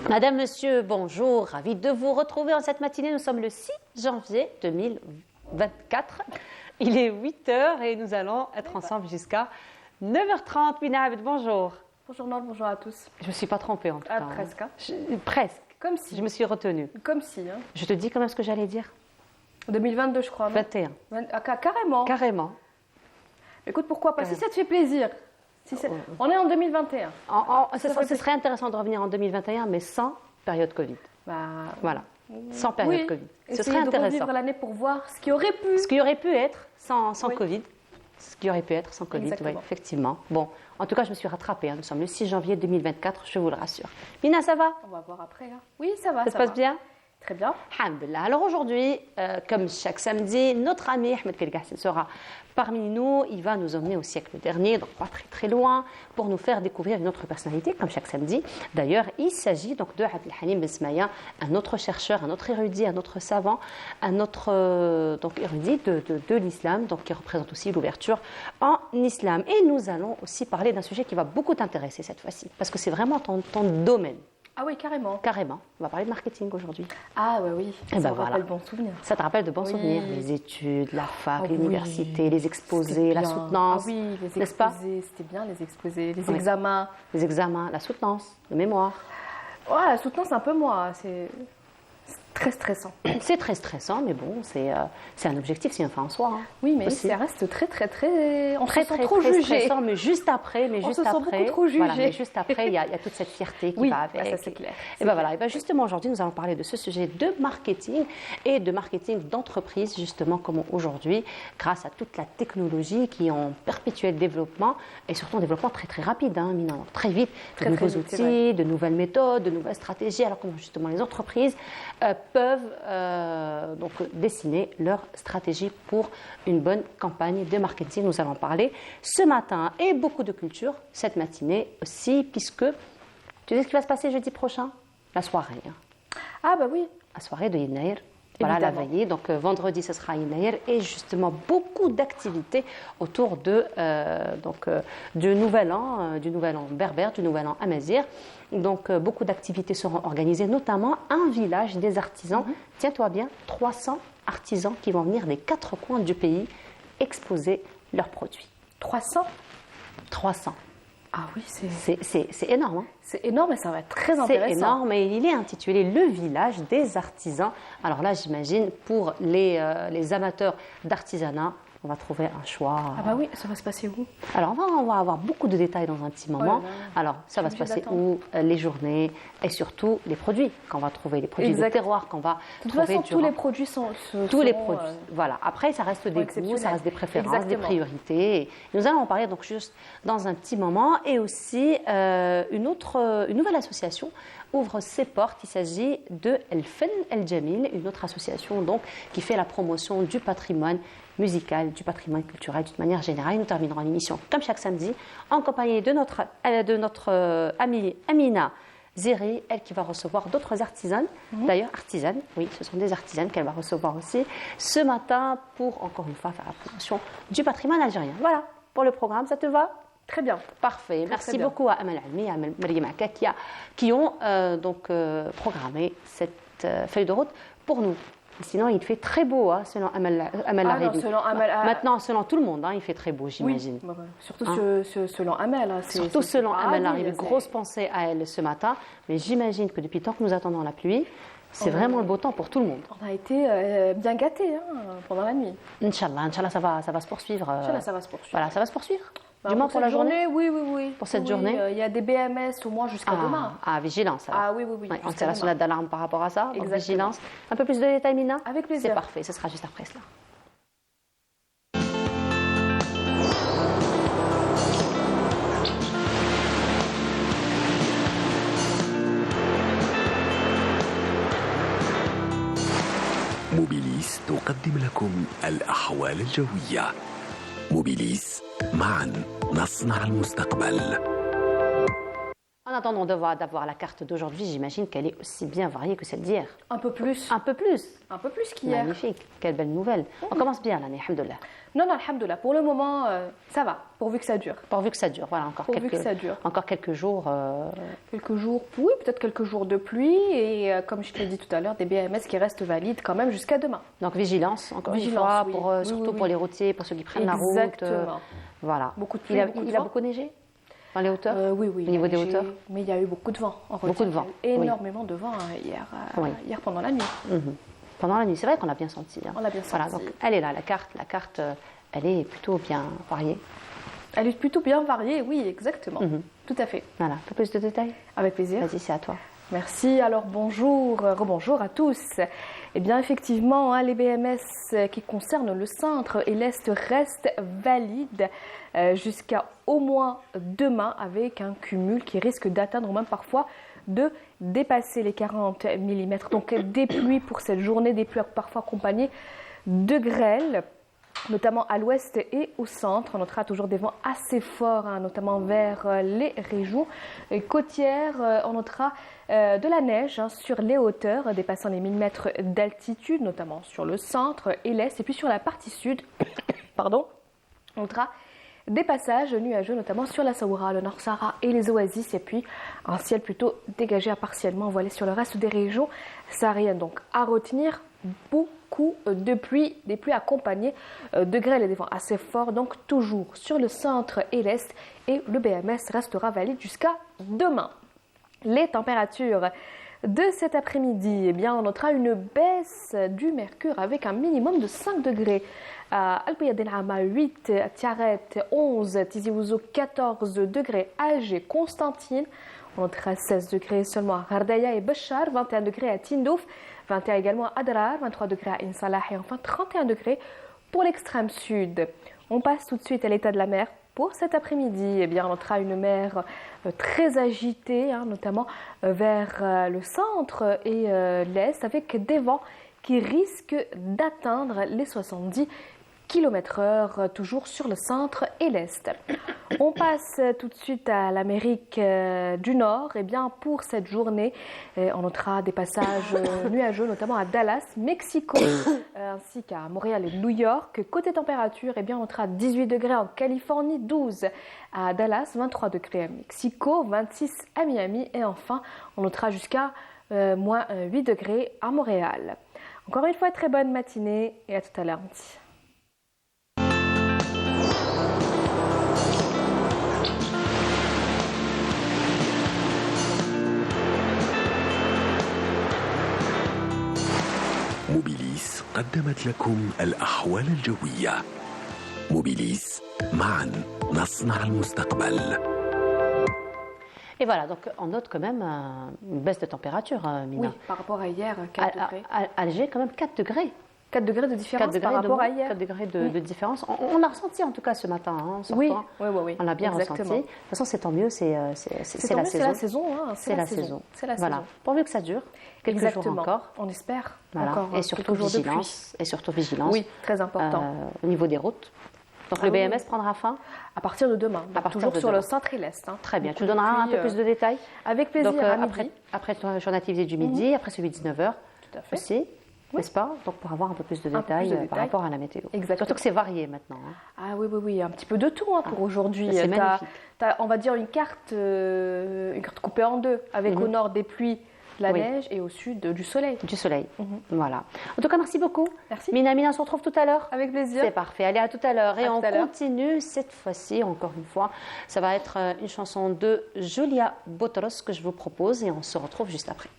Madame, Monsieur, bonjour, ravi de vous retrouver en cette matinée. Nous sommes le 6 janvier 2024. Il est 8h et nous allons être ensemble jusqu'à 9h30. Mina Abed, bonjour. Bonjour Nord, bonjour à tous. Je ne me suis pas trompée en tout cas. Presque. Hein. Presque. Comme si. Je me suis retenue. Comme si. Hein. Je te dis quand même ce que j'allais dire. 2022, je crois. Non 21. Carrément. Carrément. Écoute, pourquoi pas? Si ça te fait plaisir. Si on est en 2021. Ce serait intéressant de revenir en 2021, mais sans période Covid. Voilà. Sans période Covid. Ce serait intéressant. De revivre l'année pour voir ce qui aurait pu. Ce qui aurait pu être sans Covid. Ce qui aurait pu être sans Covid, oui, effectivement. Bon, en tout cas, je me suis rattrapée. Hein. Nous sommes le 6 janvier 2024, je vous le rassure. Mina, ça va? On va voir après. Hein. Oui, ça va. Ça se passe bien? Très bien. Alhamdulillah. Alors aujourd'hui, comme chaque samedi, notre ami Ahmed Kelghassan sera parmi nous. Il va nous emmener au siècle dernier, donc pas très très loin, pour nous faire découvrir une autre personnalité, comme chaque samedi. D'ailleurs, il s'agit donc de Abdelhalim Ben Smaïa, un autre chercheur, un autre érudit, un autre savant, un autre donc érudit de l'islam, donc qui représente aussi l'ouverture en islam. Et nous allons aussi parler d'un sujet qui va beaucoup t'intéresser cette fois-ci, parce que c'est vraiment ton domaine. Ah oui, carrément. Carrément. On va parler de marketing aujourd'hui. Ah oui. Ça me rappelle de bons souvenirs. Ça te rappelle de bons souvenirs. Les études, la fac, l'université, les exposés, la soutenance. Ah oui, les exposés, c'était bien les exposés, les examens. Les examens, la soutenance, le mémoire. Ouais, la soutenance, un peu moins. C'est très stressant. C'est très stressant, mais bon, c'est un objectif, c'est un fin en soi. Hein. Oui, mais ça reste très... On se sent trop jugé. Stressant, mais juste après, on se sent beaucoup trop jugé. Voilà, mais juste après, il y a toute cette fierté qui va avec. Ça c'est clair. Et ben voilà, et ben justement aujourd'hui, nous allons parler de ce sujet de marketing et de marketing d'entreprise, justement comme aujourd'hui, grâce à toute la technologie qui est en perpétuel développement et surtout un développement très très rapide, hein, très vite, de nouveaux outils, de nouvelles méthodes, de nouvelles stratégies. Alors comment justement les entreprises peuvent donc dessiner leur stratégie pour une bonne campagne de marketing. Nous allons parler ce matin et beaucoup de culture cette matinée aussi, puisque tu sais ce qui va se passer jeudi prochain? La soirée. Hein. Ah bah oui. La soirée de Yinaïr. Voilà, la veillée. Donc vendredi, ce sera Yinaïr et justement beaucoup d'activités autour du nouvel an berbère, du nouvel an amazigh. Donc beaucoup d'activités seront organisées, notamment un village des artisans. Tiens-toi bien, 300 artisans qui vont venir des 4 coins du pays exposer leurs produits. 300 Ah oui, c'est énorme. Hein. C'est énorme et ça va être très intéressant. C'est énorme et il est intitulé Le village des artisans. Alors là, j'imagine, pour les amateurs d'artisanat, on va trouver un choix. Ah bah oui, ça va se passer où? Alors on va avoir beaucoup de détails dans un petit moment. Alors ça va se passer où? Les journées et surtout les produits qu'on va trouver, les produits de terroir qu'on va trouver. Tous les produits sont les produits. Voilà. Après, ça reste des goûts, ça reste des préférences, des priorités. Et nous allons en parler donc juste dans un petit moment. Et aussi une nouvelle association ouvre ses portes. Il s'agit de El Fen El Jamil, une autre association donc qui fait la promotion du patrimoine musical, du patrimoine culturel d'une manière générale. Nous terminerons l'émission comme chaque samedi en compagnie de notre amie Amina Zeri, elle qui va recevoir d'autres artisanes, d'ailleurs artisanes, oui, ce sont des artisanes qu'elle va recevoir aussi ce matin pour encore une fois faire la promotion du patrimoine algérien. Voilà pour le programme, ça te va? Très bien. Parfait. Merci beaucoup à Amal Almi et à Maryam Akakia qui ont programmé cette feuille de route pour nous. Sinon, il fait très beau, hein, selon Amal Aribi. Maintenant, selon tout le monde, hein, il fait très beau, j'imagine. Oui, surtout selon Amal. Hein, surtout selon Amal Aribi. Grosse pensée à elle ce matin. Mais j'imagine que depuis tant que nous attendons la pluie, c'est vraiment le beau temps pour tout le monde. On a été bien gâtés pendant la nuit. Inch'Allah, ça va se poursuivre. Inch'Allah, ça va se poursuivre. Voilà, ça va se poursuivre. Du moins pour la journée? Oui. Pour cette journée? Il y a des BMS au moins jusqu'à demain. Ah, vigilance. Alors. Ah oui. On tire la sonnette d'alarme par rapport à ça. Donc vigilance. Un peu plus de détails, Mina? Avec plaisir. C'est parfait, ce sera juste après cela. موبيليس تقدم لكم الأحوال الجوية. موبيليس معا نصنع المستقبل. En attendant d'avoir la carte d'aujourd'hui, j'imagine qu'elle est aussi bien variée que celle d'hier. Un peu plus. Un peu plus. Un peu plus qu'hier. Magnifique. Quelle belle nouvelle. On commence bien l'année, alhamdoulilah. Non, alhamdoulilah. Pour le moment, ça va, pourvu que ça dure. Pourvu que ça dure. Voilà, encore quelques jours. Quelques jours, oui, peut-être quelques jours de pluie. Et comme je te l'ai dit tout à l'heure, des BMS qui restent valides quand même jusqu'à demain. Donc vigilance, encore une fois, oui. surtout pour les routiers, pour ceux qui prennent la route. Exactement. Voilà. Beaucoup de pluie, il a beaucoup neigé dans les hauteurs? Oui. Au niveau des hauteurs? Mais il y a eu beaucoup de vent en retenue. Beaucoup de vent. Énormément de vent hier pendant la nuit. Pendant la nuit, c'est vrai qu'on l'a bien senti. On l'a bien senti. Voilà, donc elle est là, la carte, elle est plutôt bien variée. Elle est plutôt bien variée, oui, exactement. Tout à fait. Voilà, un peu plus de détails? Avec plaisir. Vas-y, c'est à toi. Merci. Alors rebonjour à tous. Eh bien effectivement, les BMS qui concernent le centre et l'est restent valides jusqu'à au moins demain, avec un cumul qui risque d'atteindre même parfois de dépasser les 40 mm. Donc des pluies pour cette journée, des pluies parfois accompagnées de grêle, notamment à l'ouest et au centre. On notera toujours des vents assez forts, notamment vers les régions côtières. On notera de la neige sur les hauteurs, dépassant les 1000 mètres d'altitude, notamment sur le centre et l'est. Et puis sur la partie sud, on notera des passages nuageux, notamment sur la Saoura, le Nord Sahara et les oasis. Et puis un ciel plutôt dégagé à partiellement voilé sur le reste des régions sahariennes. Donc à retenir, beaucoup de pluie, des pluies accompagnées de grêle et des vents assez forts, donc toujours sur le centre et l'est, et le BMS restera valide jusqu'à demain. Les températures de cet après-midi, eh bien, on notera une baisse du mercure avec un minimum de 5 degrés. À Al-Bayadin Ama 8, à Tiaret 11, Tizi Ouzou 14 degrés, Alger, Constantine, on notera 16 degrés seulement à Gardaya et Béchar, 21 degrés à Tindouf, 21 également à Adrar, 23 degrés à Insalah et enfin 31 degrés pour l'extrême sud. On passe tout de suite à l'état de la mer. Pour cet après-midi, eh bien, on notera une mer très agitée, notamment vers le centre et l'est, avec des vents qui risquent d'atteindre les 70 km/h, toujours sur le centre et l'est. On passe tout de suite à l'Amérique du Nord. Eh bien, pour cette journée, on notera des passages nuageux, notamment à Dallas, Mexico, ainsi qu'à Montréal et New York. Côté température, eh bien, on notera 18 degrés en Californie, 12 à Dallas, 23 degrés à Mexico, 26 à Miami et enfin, on notera jusqu'à moins 8 degrés à Montréal. Encore une fois, très bonne matinée et à tout à l'heure. موبيليس قدمت لكم الأحوال الجوية. موبيليس معا نصنع المستقبل. Et voilà, donc on note quand même une baisse de température, Mina. Oui, par rapport à hier, 4 degrés. À Alger, quand même 4 degrés. 4 degrés de différence par rapport à hier. 4 degrés de différence. On l'a ressenti en tout cas ce matin. Oui. On l'a bien ressenti. De toute façon, c'est tant mieux, c'est la saison. C'est la saison. C'est la saison. Voilà. Pourvu que ça dure quelques jours encore. On espère. Voilà. Encore et surtout vigilance. Et surtout vigilance. Oui, très important. Au niveau des routes. Donc le BMS prendra fin à partir de demain. Toujours sur le centre et l'est. Très bien. Tu donneras un peu plus de détails. Avec plaisir. Donc, à midi. après ton journal activité du midi, après celui de 19h. Tout à fait. Aussi. N'est-ce pas? Donc pour avoir un peu plus de détails par rapport à la météo. Exactement. Surtout que c'est varié maintenant. Ah oui, un petit peu de tout pour aujourd'hui. C'est magnifique. On va dire une carte coupée en deux, avec au nord des pluies, de la neige et au sud du soleil. Du soleil, voilà. En tout cas, merci beaucoup. Merci. Mina, on se retrouve tout à l'heure. Avec plaisir. C'est parfait. Allez, à tout à l'heure. Et on continue cette fois-ci, encore une fois. Ça va être une chanson de Julia Botros que je vous propose et on se retrouve juste après.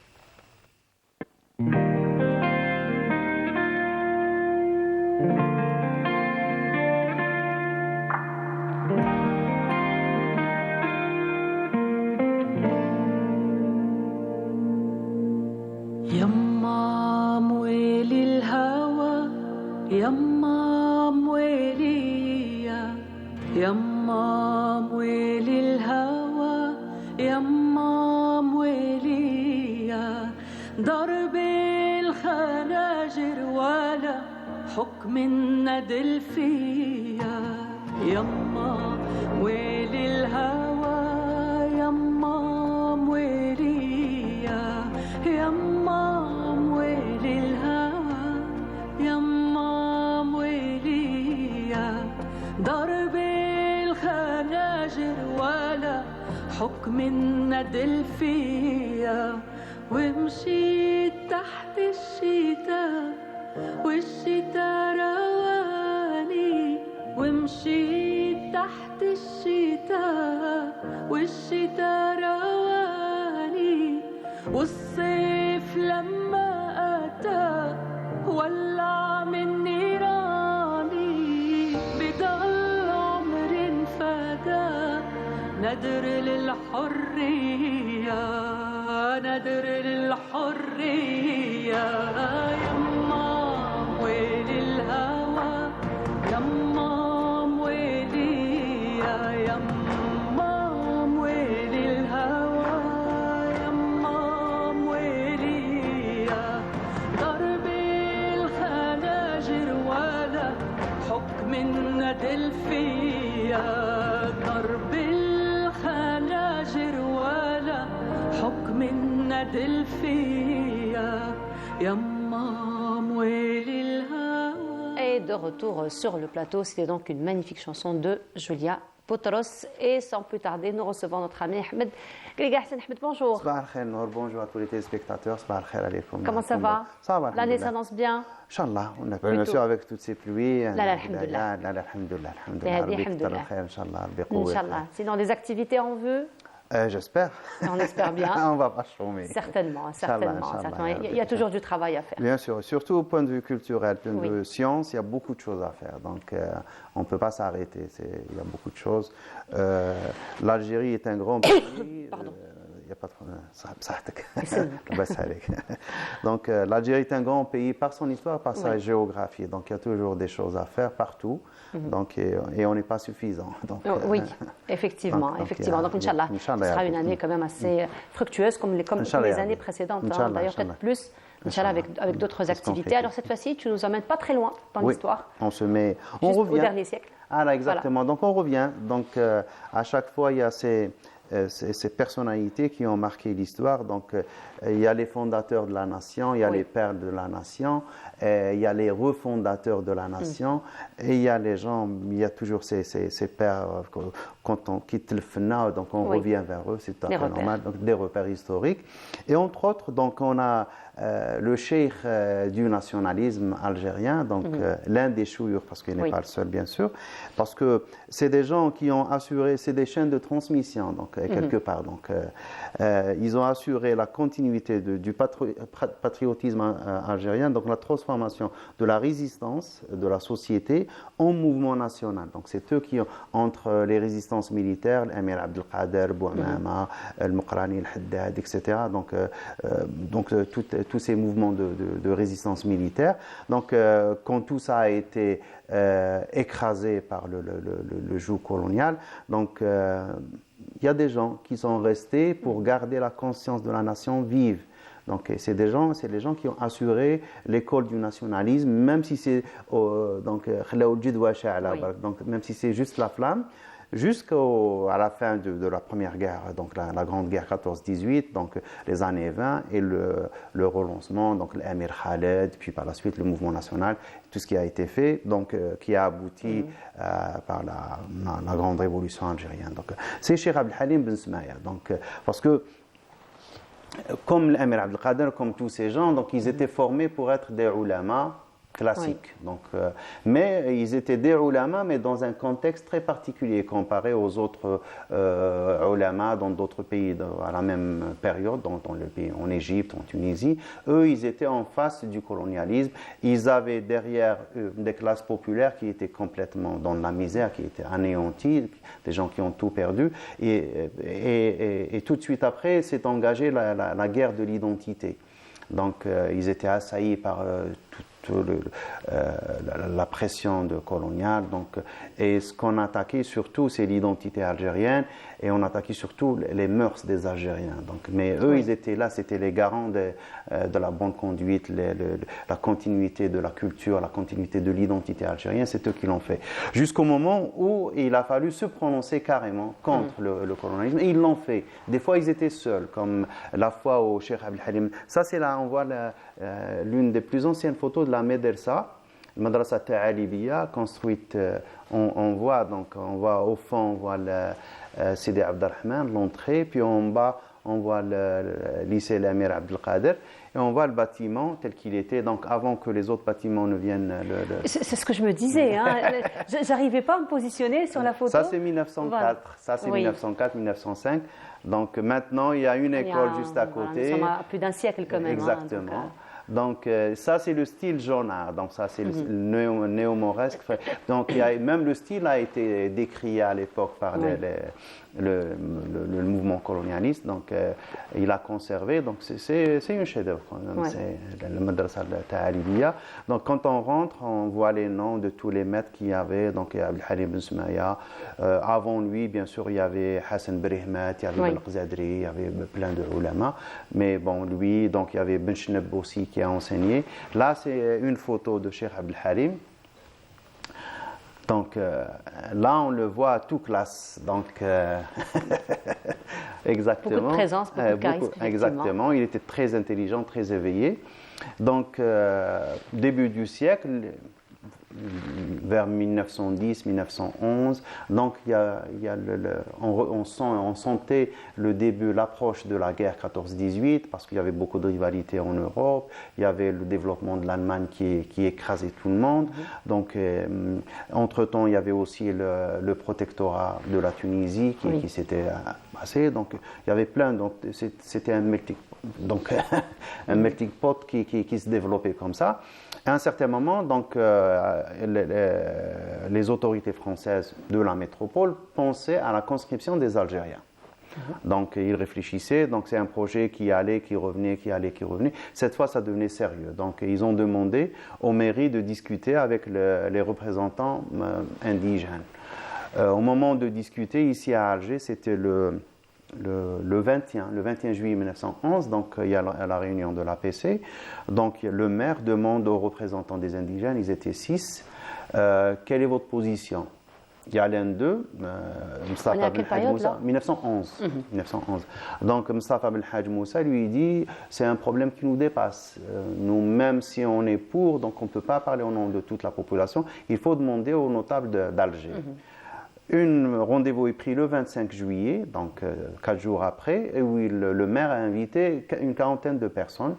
يما مويلي الهوى يما مويلي يما مويلي الهوى يما مويلي ضرب الخناجر ولا حكم الندل فيا يما مويلي الهوى يما دلفيا ومشيت تحت الشتاء والشتاء رواني ومشيت تحت الشتاء والشتاء رواني والصيف لما أتى ولع من نيراني بضل عمر انفدى ندر للحرية ندر للحرية يما ويل الهوى يما ويلي يما ويل الهوى يما ويلي ضرب الخناجر ولا حكم الندل فيا ضرب الخناجر ولا حكم الندل فيا يما ويل الهوى. Et de retour sur le plateau, c'était donc une magnifique chanson de Julia Botros. Et sans plus tarder, nous recevons notre ami Ahmed Gliga-Hassan. Ahmed, bonjour. Sabah al-khair, Nour, bonjour à tous les téléspectateurs. Sabah al-khair alaykoum. Comment ça va? Ça va. L'année s'annonce bien? Inch'Allah, on a bien sûr avec toutes ces pluies. Alhamdulillah. Inch'Allah. Sinon, des activités en vue? J'espère. On espère bien. On ne va pas chômer. Certainement, certainement. Il y a toujours du travail à faire. Bien sûr, surtout au point de vue culturel, au point de vue science, il y a beaucoup de choses à faire. Donc, on ne peut pas s'arrêter. Il y a beaucoup de choses. L'Algérie est un grand pays. Pardon. Il n'y a pas de problème. Donc, l'Algérie est un grand pays par son histoire, par sa géographie. Donc, il y a toujours des choses à faire partout. Donc, et on n'est pas suffisant. Donc, oui, effectivement. Donc, Inch'Allah, ce sera une année quand même assez fructueuse, comme les années précédentes. D'ailleurs, peut-être plus. Inch'Allah, avec d'autres activités. Alors, cette fois-ci, tu ne nous emmènes pas très loin dans l'histoire. On se met. On revient au dernier siècle. Ah, là, exactement. Voilà. Donc, on revient. Donc, à chaque fois, il y a ces personnalités qui ont marqué l'histoire. Donc, il y a les fondateurs de la nation, il y a les pères de la nation, il y a les refondateurs de la nation, et il y a les gens, il y a toujours ces pères, quand on quitte le FNA, donc on revient vers eux, c'est tout à fait normal, donc des repères historiques. Et entre autres, donc on a le cheikh du nationalisme algérien, donc l'un des chouyours, parce qu'il n'est pas le seul bien sûr, parce que c'est des gens qui ont assuré, c'est des chaînes de transmission, donc quelque part, donc ils ont assuré la continuité du patriotisme algérien, donc la transformation de la résistance de la société en mouvement national. Donc c'est eux qui ont, entre les résistances militaires, l'Amir Abdelkader, Bouamama, le Mokrani, le Haddad, etc. Donc tous ces mouvements de résistance militaire. Donc quand tout ça a été écrasé par le joug colonial, donc il y a des gens qui sont restés pour garder la conscience de la nation vive. Donc c'est les gens qui ont assuré l'école du nationalisme, même si c'est donc même si c'est juste la flamme, jusqu'à la fin de la première guerre, donc la grande guerre 14-18, donc les années 20 et le relancement, donc l'Amir Khaled, puis par la suite le mouvement national, tout ce qui a été fait, donc qui a abouti par la grande révolution algérienne. Donc c'est Cheikh Abdel Halim Ben Smaya, donc parce que comme l'Amir Abdelkader, comme tous ces gens, donc ils étaient formés pour être des ulama classiques. Donc, mais ils étaient des ulama, mais dans un contexte très particulier comparé aux autres ulama dans d'autres pays à la même période, dans le pays, en Égypte, en Tunisie. Eux, ils étaient en face du colonialisme. Ils avaient derrière eux des classes populaires qui étaient complètement dans la misère, qui étaient anéanties, des gens qui ont tout perdu. Et tout de suite après, s'est engagée la guerre de l'identité. Donc, ils étaient assaillis par la pression coloniale. Donc, et ce qu'on attaquait surtout, c'est l'identité algérienne, et on attaquait surtout les mœurs des Algériens. Donc, mais eux, ils étaient là, c'était les garants de la bonne conduite, la continuité de la culture, la continuité de l'identité algérienne, c'est eux qui l'ont fait. Jusqu'au moment où il a fallu se prononcer carrément contre le colonialisme, et ils l'ont fait. Des fois, ils étaient seuls, comme la fois au Cheikh Abdel Halim. Ça, c'est là, on voit l'une des plus anciennes photos de la Médersa, Madrasa Ta'alibiya, construite, on voit au fond, on voit Sidi Abdelrahman, l'entrée, puis en bas, on voit le lycée Lamir Abdelkader, et on voit le bâtiment tel qu'il était, donc avant que les autres bâtiments ne viennent. C'est ce que je me disais, hein. J'arrivais pas à me positionner sur la photo. Ça c'est 1904, voilà. Ça c'est 1904-1905. Donc maintenant il y a une école juste à côté. Nous sommes à plus d'un siècle quand même. Exactement. Hein, donc ça c'est le style jaunard, donc ça c'est le néo-mauresque. Donc même le style a été décrié à l'époque par le mouvement colonialiste, donc il a conservé, donc c'est un chef-d'œuvre quand même, c'est le madrasa al-Ta'aliliya. Donc quand on rentre, on voit les noms de tous les maîtres qu'il y avait, donc il y a Abdelhalim Ben Soumaya, avant lui bien sûr il y avait Hassan Brihmat, il y avait Al-Qadri, il y avait plein de ulama, mais bon lui, donc il y avait Ben Cheneb aussi qui a enseigné. Là c'est une photo de Cheikh Abdelhalim. Donc là, on le voit à toute classe. Donc, exactement. Beaucoup de présence, beaucoup de charisme. Exactement. Il était très intelligent, très éveillé. Donc, début du siècle, vers 1910-1911, donc on sentait le début, l'approche de la guerre 14-18, parce qu'il y avait beaucoup de rivalités en Europe, il y avait le développement de l'Allemagne qui écrasait tout le monde. Donc, entre-temps, il y avait aussi le protectorat de la Tunisie qui s'était passé. Donc, il y avait plein, donc c'était un melting pot qui se développait comme ça. À un certain moment, donc, les autorités françaises de la métropole pensaient à la conscription des Algériens. Donc, ils réfléchissaient. Donc, c'est un projet qui allait, qui revenait, qui allait, qui revenait. Cette fois, ça devenait sérieux. Donc, ils ont demandé aux mairies de discuter avec les représentants indigènes. Au moment de discuter, ici à Alger, c'était le 21 juillet 1911, donc il y a la réunion de l'APC. Donc le maire demande aux représentants des indigènes, ils étaient 6, quelle est votre position? Il y a l'un d'eux, Moustapha Ben Hadj Moussa, 1911. 1911. Donc Moustapha Ben Hadj Moussa lui dit, c'est un problème qui nous dépasse. Nous, même si on est pour, donc on ne peut pas parler au nom de toute la population, il faut demander aux notables d'Alger. Un rendez-vous est pris le 25 juillet, donc 4 jours après, et où le maire a invité une quarantaine de personnes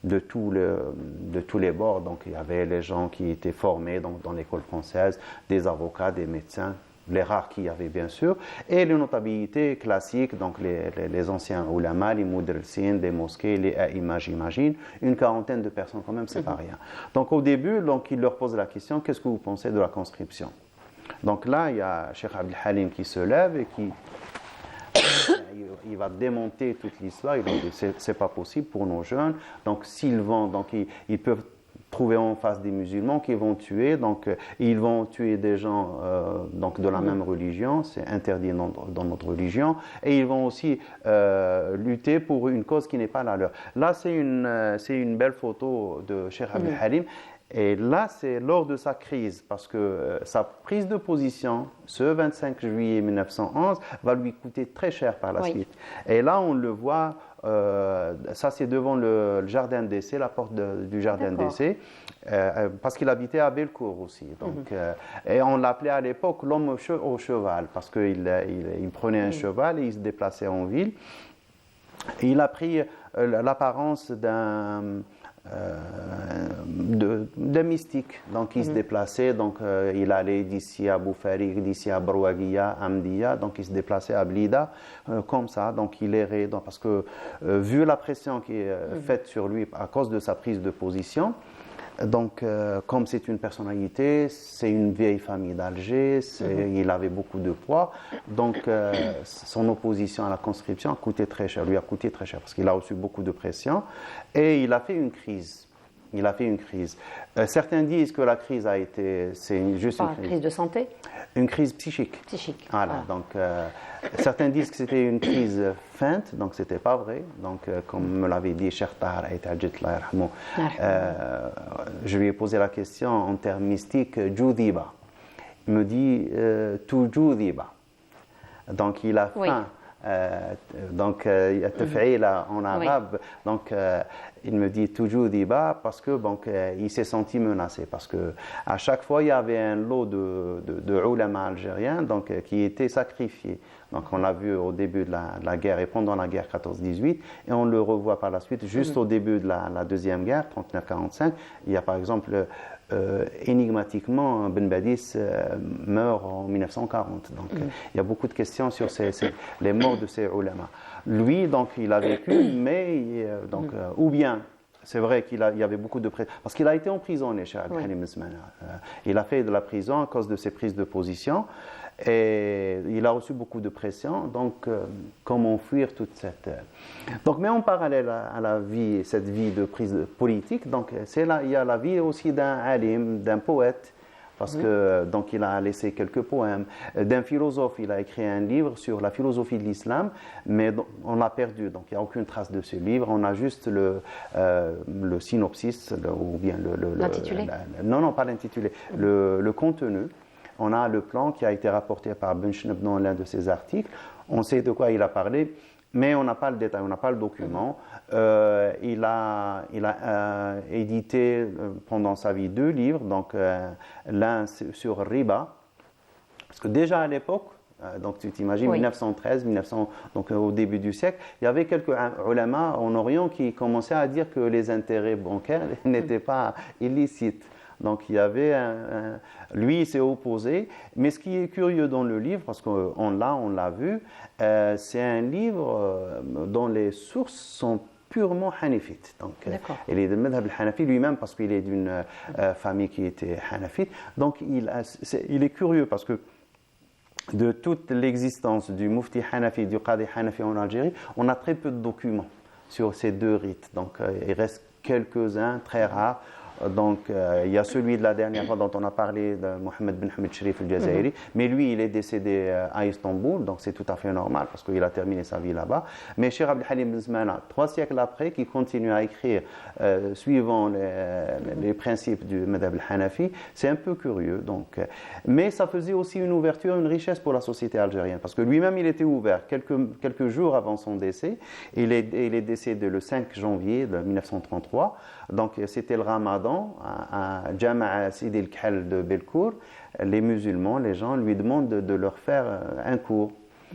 de tous les bords. Donc il y avait les gens qui étaient formés dans l'école française, des avocats, des médecins, les rares qu'il y avait bien sûr, et les notabilités classiques, donc les anciens ulama, les moudressines, des mosquées, les aïmas, j'imagine, une quarantaine de personnes quand même, c'est pas rien. Donc au début, donc, il leur pose la question, qu'est-ce que vous pensez de la conscription? Donc là, il y a Cheikh Abdelhalim qui se lève et il va démonter toute l'histoire. Il dit c'est pas possible pour nos jeunes. Donc s'ils vont, donc ils peuvent trouver en face des musulmans qui vont tuer. Donc ils vont tuer des gens donc de la même religion. C'est interdit dans notre religion. Et ils vont aussi lutter pour une cause qui n'est pas la leur. Là, c'est une belle photo de Cheikh Abdelhalim. Et là, c'est lors de sa crise, parce que sa prise de position, ce 25 juillet 1911, va lui coûter très cher par la suite. Et là, on le voit, ça c'est devant le jardin d'essai, la porte du jardin d'essai, parce qu'il habitait à Bellecour aussi. Donc, et on l'appelait à l'époque l'homme au cheval, parce qu'il prenait un cheval et il se déplaçait en ville. Et il a pris l'apparence d'un mystique, donc il se déplaçait, donc il allait d'ici à Boufarik, d'ici à Brouaguia, Amdia, donc il se déplaçait à Blida, comme ça, donc il errait, parce que vu la pression qui est faite sur lui à cause de sa prise de position, donc comme c'est une personnalité, c'est une vieille famille d'Alger, il avait beaucoup de poids, donc son opposition à la conscription a coûté très cher, lui a coûté très cher, parce qu'il a reçu beaucoup de pression, et il a fait une crise. Certains disent que la crise a été, c'est juste une crise de santé. Une crise psychique. Voilà. Donc certains disent que c'était une crise feinte, donc c'était pas vrai. Donc comme me l'avait dit Cheikh Tahar Ait Hadjit, je lui ai posé la question en termes mystiques, Djoudiba. Il me dit tout Djoudiba. Donc il a faim. donc taf'ila en arabe. Donc il me dit toujours Diba parce que donc il s'est senti menacé parce que à chaque fois il y avait un lot de ulama algériens donc qui étaient sacrifiés. Donc on l'a vu au début de la guerre et pendant la guerre 14-18 et on le revoit par la suite juste au début de la deuxième guerre 39-45. Il y a par exemple énigmatiquement Ben Badis meurt en 1940. Donc il y a beaucoup de questions sur les morts de ces ulama. Lui donc il a vécu mais donc ou bien c'est vrai qu'il y avait beaucoup de pression parce qu'il a été emprisonné chez Abd Halim Bismillah. Il a fait de la prison à cause de ses prises de position. Et il a reçu beaucoup de pression, donc comment fuir toute cette... Donc, mais en parallèle à la vie, cette vie de prise politique, donc il y a la vie aussi d'un alim, d'un poète, parce que donc il a laissé quelques poèmes, d'un philosophe, il a écrit un livre sur la philosophie de l'islam, mais on l'a perdu, donc il n'y a aucune trace de ce livre, on a juste le synopsis, ou bien l'intitulé. Non, pas l'intitulé, le contenu. On a le plan qui a été rapporté par Ben Schneb dans l'un de ses articles. On sait de quoi il a parlé, mais on n'a pas le détail, on n'a pas le document. Il a édité pendant sa vie 2 livres, donc l'un sur Riba, parce que déjà à l'époque, donc tu t'imagines, 1913, donc au début du siècle, il y avait quelques ulama en Orient qui commençaient à dire que les intérêts bancaires n'étaient pas illicites. Donc il y avait lui il s'est opposé, mais ce qui est curieux dans le livre, parce qu'on l'a vu, c'est un livre dont les sources sont purement hanafites. Donc il est de madhab al-hanafi lui-même parce qu'il est d'une famille qui était hanafite. Donc il est curieux parce que de toute l'existence du mufti hanafi, du qadi hanafi en Algérie, on a très peu de documents sur ces 2 rites. Donc il reste quelques-uns très rares. Donc, il y a celui de la dernière fois dont on a parlé, de Mohamed Ben Hamid Sherif al-Jazairi, mais lui, il est décédé à Istanbul, donc c'est tout à fait normal parce qu'il a terminé sa vie là-bas. Mais Cheikh Abdel Halim Bismillah, 3 siècles après, qui continue à écrire suivant les principes du madhab al-Hanafi, c'est un peu curieux. Donc, mais ça faisait aussi une ouverture, une richesse pour la société algérienne, parce que lui-même, il était ouvert quelques jours avant son décès. Il est décédé le 5 janvier 1933, donc c'était le Ramadan. À Jama'a Sidi el-Khal de Belcourt, les musulmans, les gens lui demandent de leur faire un cours.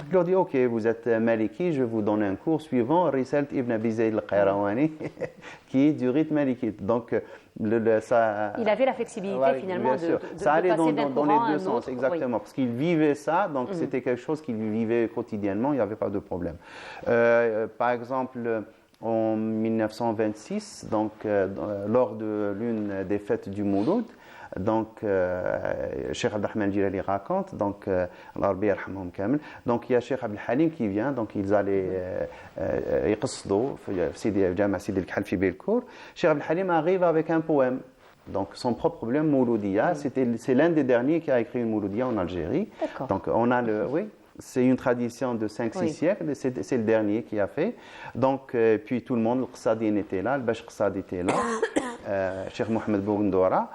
Il leur dit, ok, vous êtes maliki, je vais vous donner un cours suivant Risalt ibn Abi Zayd al-Qayrawani, qui est du rite malikite. Donc, il avait la flexibilité finalement de ça allait passer d'un dans courant les deux à un sens, autre. exactement, parce qu'il vivait ça, donc c'était quelque chose qu'il vivait quotidiennement, il n'y avait pas de problème. Par exemple, en 1926, donc lors de l'une des fêtes du Mouloud, donc Cheikh Abdelrahman Jilali raconte, donc l'Arbi yarhamhum kamel, donc il y a Cheikh Abdel Halim qui vient, donc ils allaient يقصدوا في جامع سيدي الكحل في بيلكور. Cheikh Abdel Halim arrive avec un poème. Donc son propre problème, Mouloudia, c'est l'un des derniers qui a écrit une Mouloudia en Algérie. Donc on a c'est une tradition de 5-6 siècles, c'est le dernier qui a fait. Donc, puis tout le monde, le Qsadine était là, le Bash Qsad était là, Cheikh Mohamed Bougendoura,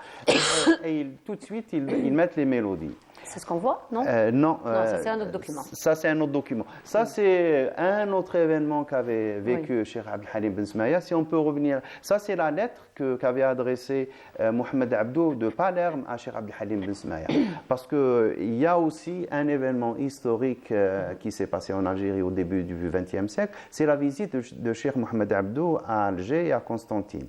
et tout de suite, ils mettent les mélodies. C'est ce qu'on voit, non? Non, ça c'est un autre document. Ça c'est un autre document. Ça c'est un autre événement qu'avait vécu Cheikh Abdel Halim Ben Smaïa. Si on peut revenir, ça c'est la lettre qu'avait adressée Mohamed Abdou de Palerme à Cheikh Abdel Halim Ben Smaïa. Parce qu'il y a aussi un événement historique qui s'est passé en Algérie au début du XXe siècle. C'est la visite de Cheikh Mohamed Abdou à Alger et à Constantine.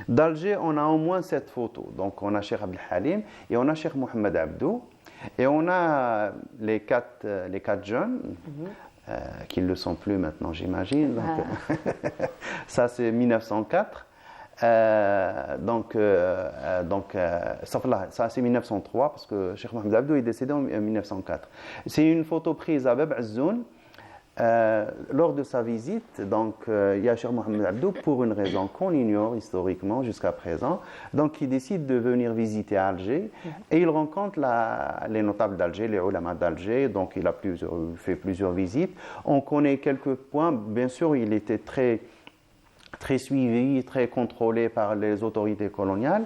D'Alger, on a au moins 7 photos. Donc on a Cheikh Abdel Halim et on a Cheikh Mohamed Abdou. Et on a les quatre jeunes, qui ne le sont plus maintenant, j'imagine. Ça, c'est 1904. Sauf là, ça, c'est 1903, parce que Cheikh Mohamed Abdou est décédé en 1904. C'est une photo prise à Bab Azzoun. Lors de sa visite, donc, il y a Cheikh Mohamed Abdou, pour une raison qu'on ignore historiquement jusqu'à présent, donc il décide de venir visiter Alger et il rencontre les notables d'Alger, les ulama d'Alger, donc il a fait plusieurs visites. On connaît quelques points, bien sûr il était très très suivi, très contrôlé par les autorités coloniales.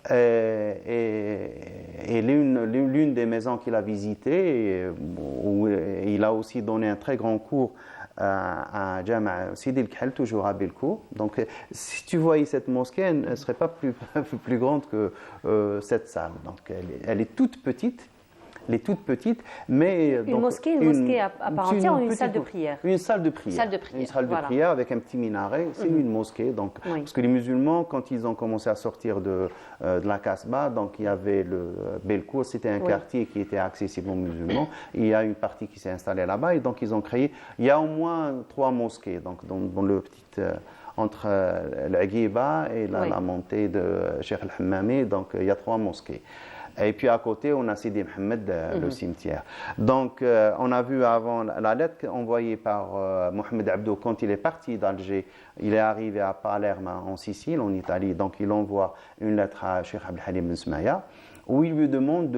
Et l'une des maisons qu'il a visitées, où il a aussi donné un très grand cours à Jama' Sidi El-Khel, toujours à Belko. Donc, si tu voyais cette mosquée, elle ne serait pas plus grande que cette salle. Donc, elle est toute petite. Elle est toute petite, mais... Une mosquée à part entière ou une salle de prière? Une salle de prière. Une salle de prière avec un petit minaret, c'est une mosquée. Donc, parce que les musulmans, quand ils ont commencé à sortir de la Kasbah, donc il y avait le Belkour, c'était un quartier qui était accessible aux musulmans. Il y a une partie qui s'est installée là-bas et donc ils ont créé... Il y a au moins 3 mosquées, donc dans le petit... entre l'Aguiba et la montée de Cheikh El-Hammami, donc il y a 3 mosquées. Et puis à côté, on a Sidi Mohamed, le cimetière. Donc, on a vu avant la lettre envoyée par Mohamed Abdou quand il est parti d'Alger. Il est arrivé à Palerme, en Sicile, en Italie. Donc, il envoie une lettre à Cheikh Abdelhalim Ben Smaya, où il lui demande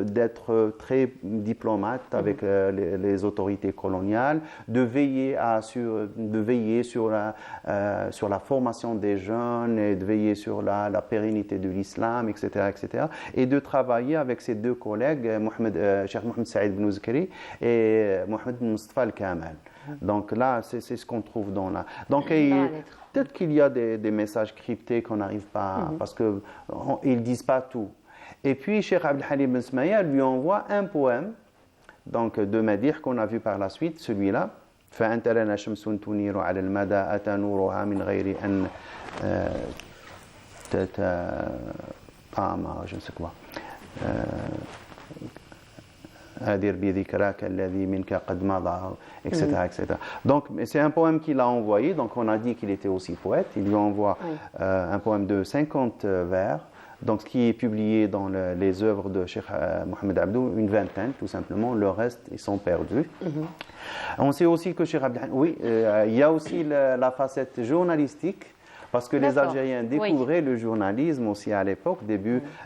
d'être très diplomate avec les autorités coloniales, de veiller sur la formation des jeunes, et de veiller sur la pérennité de l'islam, etc., etc., et de travailler avec ses 2 collègues, Cheikh Mohamed Saïd Ben Zikri et Mohamed Mustafa Al-Kamal. Donc là, c'est ce qu'on trouve dans la... Donc, peut-être qu'il y a des messages cryptés qu'on n'arrive pas... parce qu'ils ne disent pas tout. Et puis, Cheikh Abdelhalim Ben Smaya lui envoie un poème donc, de Madih qu'on a vu par la suite, celui-là. فأنت لنا شمس تنير على المدى أتى نورها من غير أن je ne sais quoi. هادر بذكراك الذي منك قد مضى, etc., etc. Donc, c'est un poème qu'il a envoyé. Donc, on a dit qu'il était aussi poète. Il lui envoie un poème de 50 vers. Donc, ce qui est publié dans les œuvres de Cheikh Mohamed Abdou, une vingtaine, tout simplement. Le reste, ils sont perdus. On sait aussi que Cheikh Abdelhalim, il y a aussi la facette journalistique, parce que les Algériens découvraient le journalisme aussi à l'époque.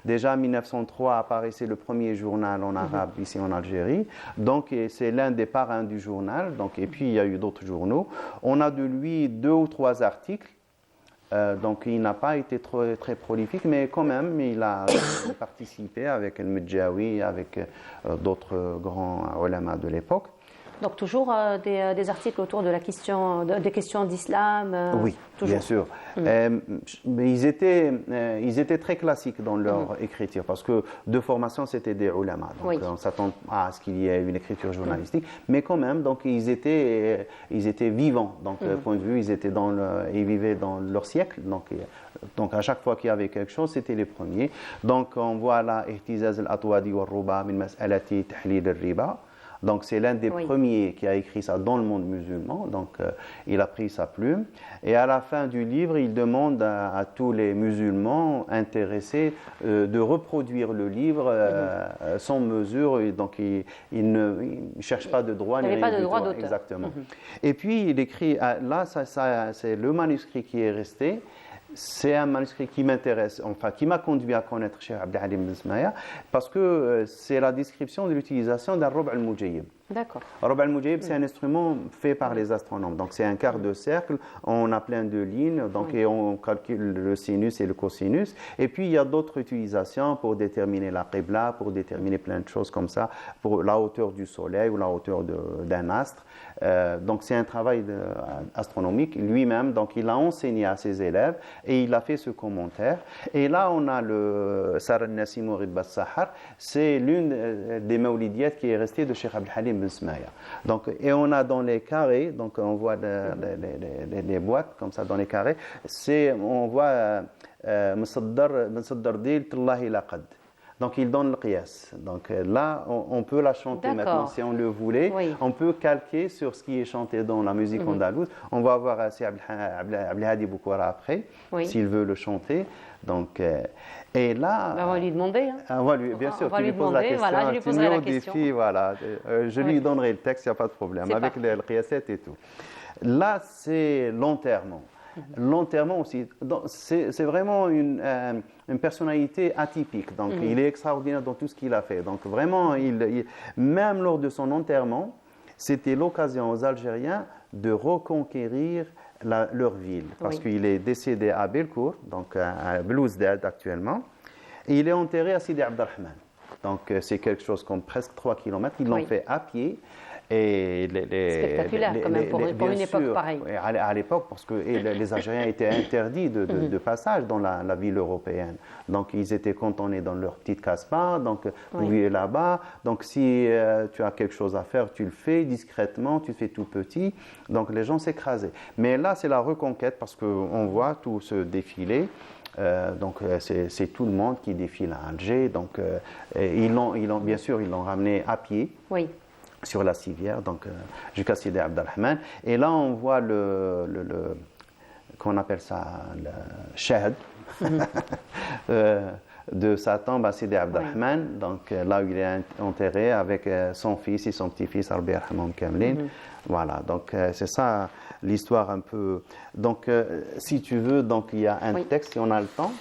Déjà en 1903 apparaissait le premier journal en arabe ici en Algérie. Donc, c'est l'un des parrains du journal. Donc, et puis, il y a eu d'autres journaux. On a de lui 2 ou 3 articles. Donc, il n'a pas été très prolifique, mais quand même, il a participé avec El Medjawi, avec d'autres grands ulama de l'époque. Donc, toujours des articles autour de la question, des questions d'islam Oui, toujours. Bien sûr. Mais ils étaient très classiques dans leur écriture, parce que de formation, c'était des ulama. Donc, on s'attend à ce qu'il y ait une écriture journalistique. Mais quand même, donc, ils étaient vivants. Donc, point de vue, ils vivaient dans leur siècle. Donc, à chaque fois qu'il y avait quelque chose, c'était les premiers. Donc, on voit là, Ihtizaz al-Atwadi wal-Ruba min mas'alati tahlil al-riba. Donc, c'est l'un des premiers qui a écrit ça dans le monde musulman. Donc, il a pris sa plume. Et à la fin du livre, il demande à tous les musulmans intéressés de reproduire le livre sans mesure. Et donc, il ne cherche pas de droit. Il n'y avait pas de droit d'auteur. Exactement. Et puis, il écrit, là, c'est le manuscrit qui est resté. C'est un manuscrit qui m'intéresse, enfin qui m'a conduit à connaître Cheikh Abdelhalim Ben Smaya, parce que c'est la description de l'utilisation d'un rob al-mujayib. D'accord. Rob al-mujayib, c'est un instrument fait par les astronomes. Donc c'est un quart de cercle, on a plein de lignes, donc, et on calcule le sinus et le cosinus. Et puis il y a d'autres utilisations pour déterminer la qibla, pour déterminer plein de choses comme ça, pour la hauteur du soleil ou la hauteur d'un astre. Donc c'est un travail astronomique lui-même. Donc il a enseigné à ses élèves et il a fait ce commentaire. Et là on a le Sar al-Nasim wa Ghib al-Sahar. C'est l'une des mawlidiyat qui est restée de Cheikh Abdelhalim Ben Smaya. Donc, et on a dans les carrés, donc on voit les boîtes comme ça dans les carrés, on voit Msaddar Dil Tallahi Laqad. Donc, il donne le qiyas. Donc, là, on peut la chanter maintenant si on le voulait. Oui. On peut calquer sur ce qui est chanté dans la musique andalouse. On va voir Abdelhadi Boukoura après, s'il veut le chanter. Donc, et là... on va lui demander. Hein. Bien sûr, tu lui poses la question. Voilà, je lui poserai la question. Défi, voilà. Je lui donnerai le texte, il n'y a pas de problème, avec le qiyasset et tout. Là, c'est l'enterrement. L'enterrement aussi, c'est vraiment une personnalité atypique. Donc, il est extraordinaire dans tout ce qu'il a fait. Donc, vraiment, même lors de son enterrement, c'était l'occasion aux Algériens de reconquérir leur ville, parce qu'il est décédé à Belcourt, donc à Belouizdad actuellement, et il est enterré à Sidi Abdelrahman. Donc c'est quelque chose comme presque 3 km. Ils l'ont fait à pied. Et spectaculaire quand même pour une époque pareille. À l'époque, parce que les Algériens étaient interdits de passage dans la ville européenne. Donc ils étaient cantonnés dans leur petite casse-pas, donc vous vivez là-bas. Donc si tu as quelque chose à faire, tu le fais discrètement, tu fais tout petit. Donc les gens s'écrasaient. Mais là, c'est la reconquête parce qu'on voit tout ce défilé. Donc c'est tout le monde qui défile à Alger. Donc bien sûr, ils l'ont ramené à pied. Oui. Sur la civière, donc jusqu'à Sidi Abdelrahman. Et là, on voit qu'on appelle ça le shahd de sa tombe à Sidi Abdelrahman, donc là où il est enterré avec son fils et son petit-fils, Rabbi Yarhamhum Kamlin. Voilà, donc c'est ça l'histoire un peu. Donc, si tu veux, donc il y a un texte, si on a le temps,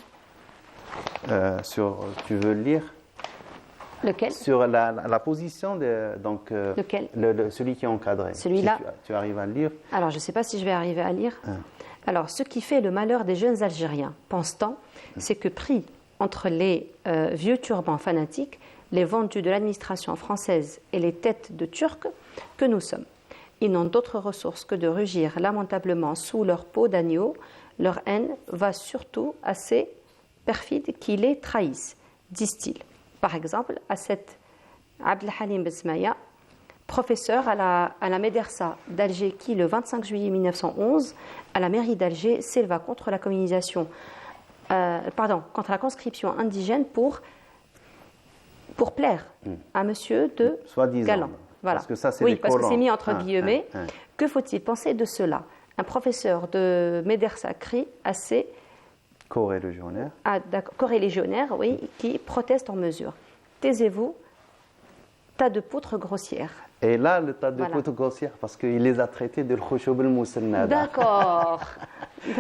tu veux le lire? Lequel? Sur la position de lequel? Celui qui est encadré. Celui-là. Si tu arrives à le lire. Alors, je ne sais pas si je vais arriver à lire. Alors, ce qui fait le malheur des jeunes Algériens, pense-t-on, c'est que pris entre les vieux turbans fanatiques, les vendus de l'administration française et les têtes de Turcs que nous sommes, ils n'ont d'autre ressource que de rugir lamentablement sous leur peau d'agneau. Leur haine va surtout à ces perfides qui les trahissent, disent-ils. Par exemple, à cet Abdelhalim Besmaya, professeur à la Médersa d'Alger, qui, le 25 juillet 1911, à la mairie d'Alger, s'éleva contre la communisation, contre la conscription indigène pour plaire à monsieur de Galan. Voilà. Parce que ça, c'est parce que c'est mis entre guillemets. Que faut-il penser de cela? Un professeur de Médersa crie à ses co-religionnaires. Co-religionnaires, oui, qui protestent en mesure. Taisez-vous, tas de poutres grossières. Et là, le tas de poutres grossières, parce qu'il les a traités de l'khouchoub al-musannada. D'accord.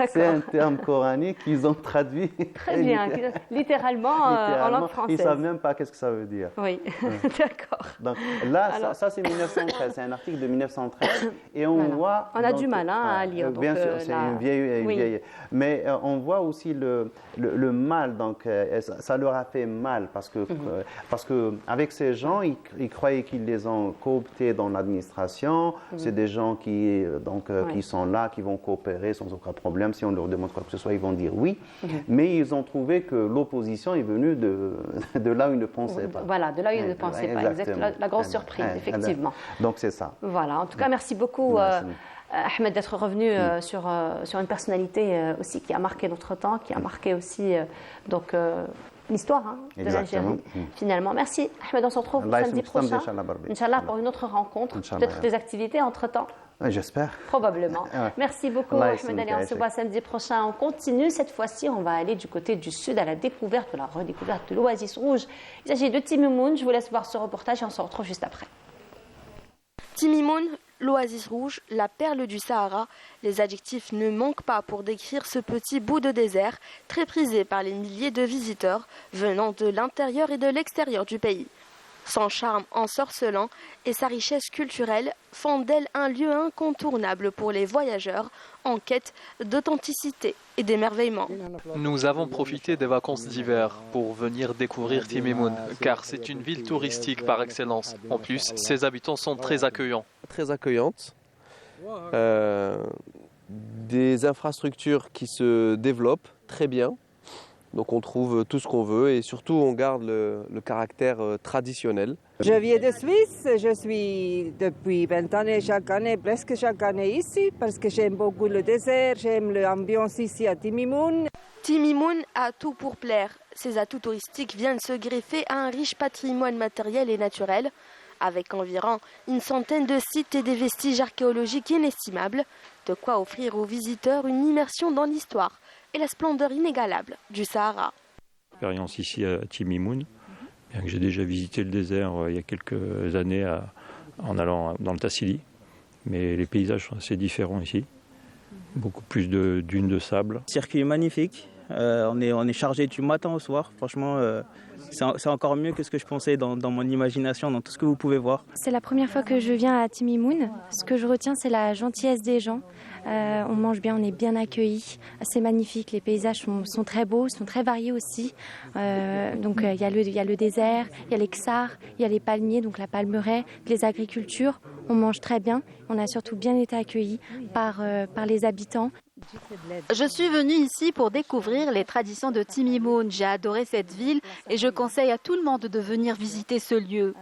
C'est un terme coranique qu'ils ont traduit. Très bien, littéralement en langue française. Ils ne savent même pas qu'est-ce que ça veut dire. Oui, d'accord. Donc là, ça c'est 1913, c'est un article de 1913. Et on voit. On a du mal à lire. Bien sûr, c'est une vieille. Mais on voit aussi le mal, donc ça leur a fait mal, parce que avec ces gens, ils croyaient qu'ils les ont cooptés dans l'administration. C'est des gens qui sont là, qui vont coopérer sans aucun problème. Si on leur demande quoi que ce soit, ils vont dire oui. Mais ils ont trouvé que l'opposition est venue de là où ils ne pensaient pas. Voilà, de là où ils ne pensaient pas. Exactement. La grosse surprise, effectivement. Donc c'est ça. Voilà. En tout cas, merci beaucoup, Ahmed, d'être revenu sur une personnalité aussi qui a marqué notre temps, qui a marqué aussi l'histoire de l'Algérie, finalement. Merci, Ahmed. On se retrouve samedi prochain, Inch'Allah, pour une autre rencontre. Peut-être des activités entre-temps. J'espère. Probablement. Merci beaucoup, Ahmed Ali. On se voit samedi prochain. On continue. Cette fois-ci, on va aller du côté du sud à la découverte, de la redécouverte de l'Oasis Rouge. Il s'agit de Timimoun. Je vous laisse voir ce reportage et on se retrouve juste après. Timimoun, l'Oasis Rouge, la perle du Sahara. Les adjectifs ne manquent pas pour décrire ce petit bout de désert très prisé par les milliers de visiteurs venant de l'intérieur et de l'extérieur du pays. Son charme ensorcelant et sa richesse culturelle font d'elle un lieu incontournable pour les voyageurs en quête d'authenticité et d'émerveillement. Nous avons profité des vacances d'hiver pour venir découvrir Timimoun, car c'est une ville touristique par excellence. En plus, ses habitants sont très accueillants. Très accueillantes, des infrastructures qui se développent très bien. Donc on trouve tout ce qu'on veut et surtout on garde le caractère traditionnel. Je viens de Suisse, je suis depuis 20 ans et presque chaque année ici parce que j'aime beaucoup le désert, j'aime l'ambiance ici à Timimoun. Timimoun a tout pour plaire. Ses atouts touristiques viennent se greffer à un riche patrimoine matériel et naturel, avec environ une centaine de sites et des vestiges archéologiques inestimables, de quoi offrir aux visiteurs une immersion dans l'histoire et la splendeur inégalable du Sahara. Expérience ici à Timimoun, bien que j'ai déjà visité le désert il y a quelques années en allant dans le Tassili, mais les paysages sont assez différents ici, beaucoup plus de dunes de sable. Circuit magnifique, On est chargé du matin au soir. Franchement, c'est encore mieux que ce que je pensais dans mon imagination, dans tout ce que vous pouvez voir. C'est la première fois que je viens à Timimoun. Ce que je retiens, c'est la gentillesse des gens. On mange bien, on est bien accueillis. C'est magnifique, les paysages sont très beaux, sont très variés aussi. Donc il y a le désert, il y a les ksars, il y a les palmiers, donc la palmeraie, les agricultures. On mange très bien. On a surtout bien été accueillis par les habitants. Je suis venue ici pour découvrir les traditions de Timimoun. J'ai adoré cette ville et je conseille à tout le monde de venir visiter ce lieu.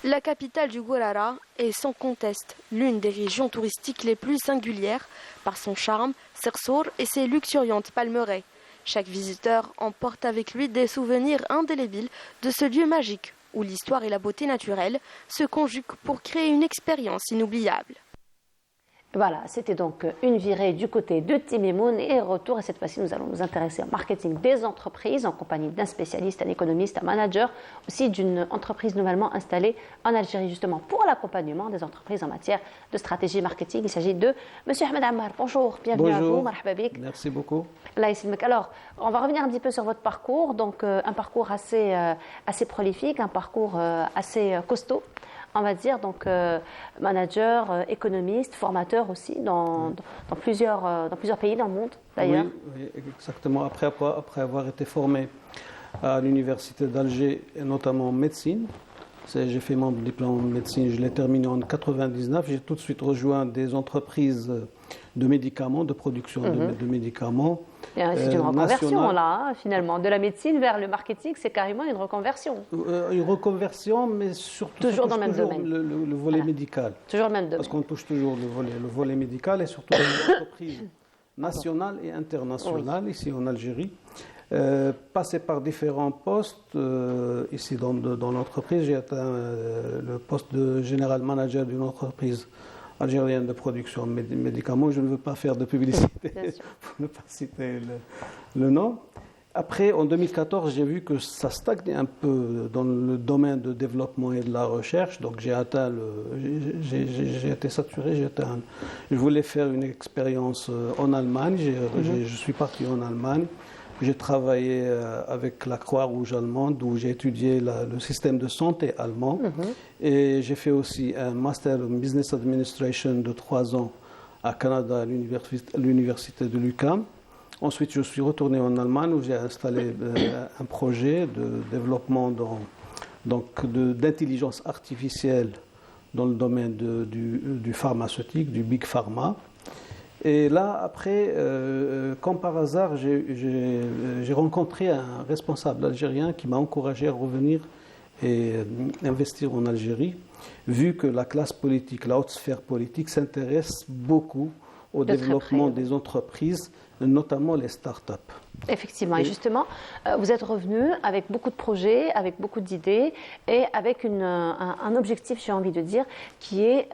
La capitale du Gurara est sans conteste l'une des régions touristiques les plus singulières par son charme, ses ressources et ses luxuriantes palmeraies. Chaque visiteur emporte avec lui des souvenirs indélébiles de ce lieu magique où l'histoire et la beauté naturelle se conjuguent pour créer une expérience inoubliable. Voilà, c'était donc une virée du côté de Timimoun et retour. Et cette fois-ci, nous allons nous intéresser au marketing des entreprises en compagnie d'un spécialiste, un économiste, un manager, aussi d'une entreprise nouvellement installée en Algérie, justement pour l'accompagnement des entreprises en matière de stratégie marketing. Il s'agit de M. Ahmed Ammar. Bonjour, bienvenue à vous. Marhaba bik. Merci beaucoup. Alors, on va revenir un petit peu sur votre parcours. Donc, un parcours assez prolifique, un parcours assez costaud. On va dire, donc manager, économiste, formateur aussi dans plusieurs pays dans le monde d'ailleurs. Oui, exactement. Après avoir été formé à l'université d'Alger, et notamment en médecine, j'ai fait mon diplôme en médecine, je l'ai terminé en 1999. J'ai tout de suite rejoint des entreprises de médicaments, de production de médicaments. C'est une reconversion là, finalement. De la médecine vers le marketing, c'est carrément une reconversion. Une reconversion, mais surtout toujours dans le même domaine. Le volet médical. Toujours le même domaine. Parce qu'on touche toujours le volet médical et surtout les entreprises nationales et internationales ici en Algérie. Passé par différents postes ici dans l'entreprise, j'ai atteint le poste de général manager d'une entreprise algérienne de production de médicaments. Je ne veux pas faire de publicité pour ne pas citer le nom. Après, en 2014, j'ai vu que ça stagnait un peu dans le domaine de développement et de la recherche. Donc j'ai été saturé. Je voulais faire une expérience en Allemagne. Je suis parti en Allemagne. J'ai travaillé avec la Croix-Rouge allemande où j'ai étudié le système de santé allemand. Et j'ai fait aussi un master en Business Administration de 3 ans à Canada, à l'université de l'UQAM. Ensuite, je suis retourné en Allemagne où j'ai installé un projet de développement d'intelligence artificielle dans le domaine du pharmaceutique, du Big Pharma. Et là, après, comme par hasard, j'ai rencontré un responsable algérien qui m'a encouragé à revenir et investir en Algérie, vu que la classe politique, la haute sphère politique s'intéresse beaucoup au développement des entreprises, notamment les start-up. Effectivement, et justement, vous êtes revenu avec beaucoup de projets, avec beaucoup d'idées et avec un objectif, j'ai envie de dire, qui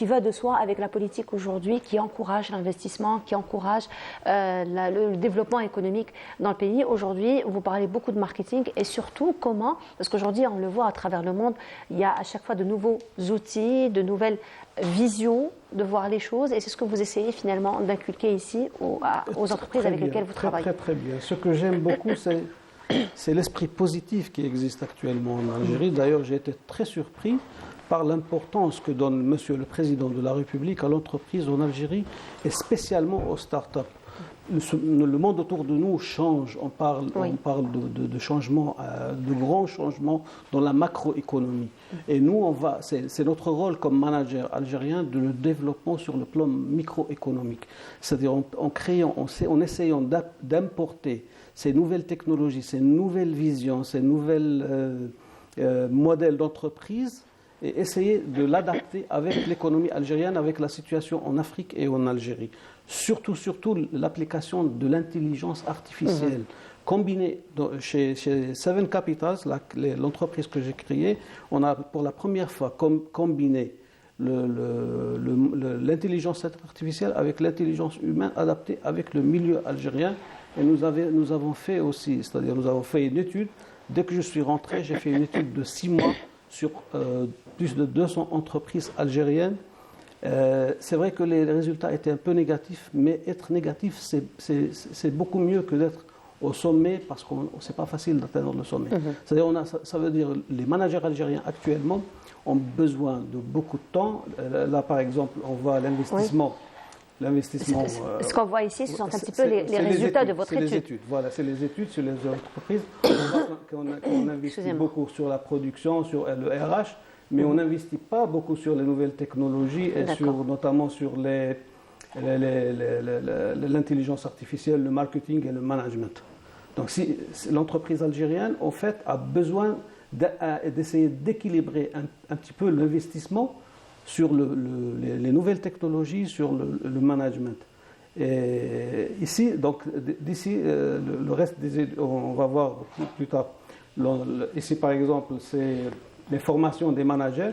va de soi avec la politique aujourd'hui, qui encourage l'investissement, qui encourage le développement économique dans le pays. Aujourd'hui, vous parlez beaucoup de marketing et surtout comment, parce qu'aujourd'hui, on le voit à travers le monde, il y a à chaque fois de nouveaux outils, de nouvelles visions de voir les choses et c'est ce que vous essayez finalement d'inculquer ici aux entreprises avec lesquelles vous travaillez. Très bien. Ce que j'aime beaucoup, c'est l'esprit positif qui existe actuellement en Algérie. D'ailleurs, j'ai été très surpris par l'importance que donne Monsieur le Président de la République à l'entreprise en Algérie et spécialement aux start-up. Le monde autour de nous change. On parle de changements, de grands changements dans la macroéconomie. Et nous, c'est notre rôle comme manager algérien de le développement sur le plan microéconomique. C'est-à-dire en essayant d'importer ces nouvelles technologies, ces nouvelles visions, ces nouvelles modèles d'entreprise et essayer de l'adapter avec l'économie algérienne, avec la situation en Afrique et en Algérie. Surtout l'application de l'intelligence artificielle combinée chez Seven Capitals, l'entreprise que j'ai créée. On a pour la première fois combiné l'intelligence artificielle avec l'intelligence humaine adaptée avec le milieu algérien. Et nous avons fait aussi, c'est-à-dire nous avons fait une étude. Dès que je suis rentré, j'ai fait une étude de 6 mois sur plus de 200 entreprises algériennes C'est vrai que les résultats étaient un peu négatifs, mais être négatif, c'est beaucoup mieux que d'être au sommet, parce que c'est pas facile d'atteindre le sommet. C'est-à-dire, ça veut dire les managers algériens actuellement ont besoin de beaucoup de temps. Là, par exemple, on voit l'investissement. Ce qu'on voit ici, ce sont un petit peu les résultats de votre étude. C'est les études, voilà, c'est les études sur les entreprises. On voit qu'on investit beaucoup sur la production, sur le RH, mais on n'investit pas beaucoup sur les nouvelles technologies et notamment sur l'intelligence artificielle, le marketing et le management. Donc si l'entreprise algérienne, en fait, a besoin d'essayer d'équilibrer un petit peu l'investissement sur les nouvelles technologies, sur le management. Et ici, donc, d'ici, le reste on va voir plus tard. Ici, par exemple, c'est les formations des managers.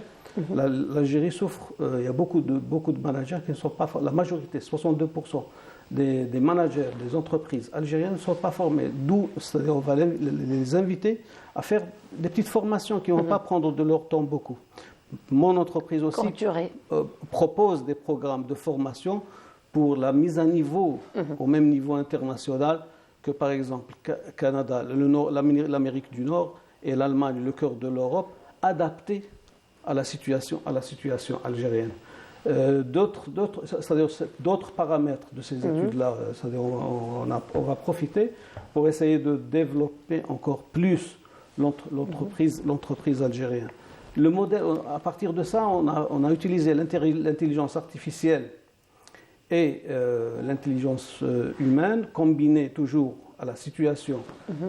L'Algérie souffre, il y a beaucoup de managers qui ne sont pas formés. La majorité, 62% des managers des entreprises algériennes ne sont pas formés. D'où, c'est-à-dire, on va les inviter à faire des petites formations qui ne vont pas prendre de leur temps beaucoup. Mon entreprise aussi propose des programmes de formation pour la mise à niveau, au même niveau international que par exemple Canada, l'Amérique du Nord et l'Allemagne, le cœur de l'Europe, adaptés à la situation algérienne. D'autres paramètres de ces études-là, c'est-à-dire on va profiter pour essayer de développer encore plus l'entreprise algérienne. Le modèle, à partir de ça, on a utilisé l'intelligence artificielle et l'intelligence humaine, combinées toujours à la situation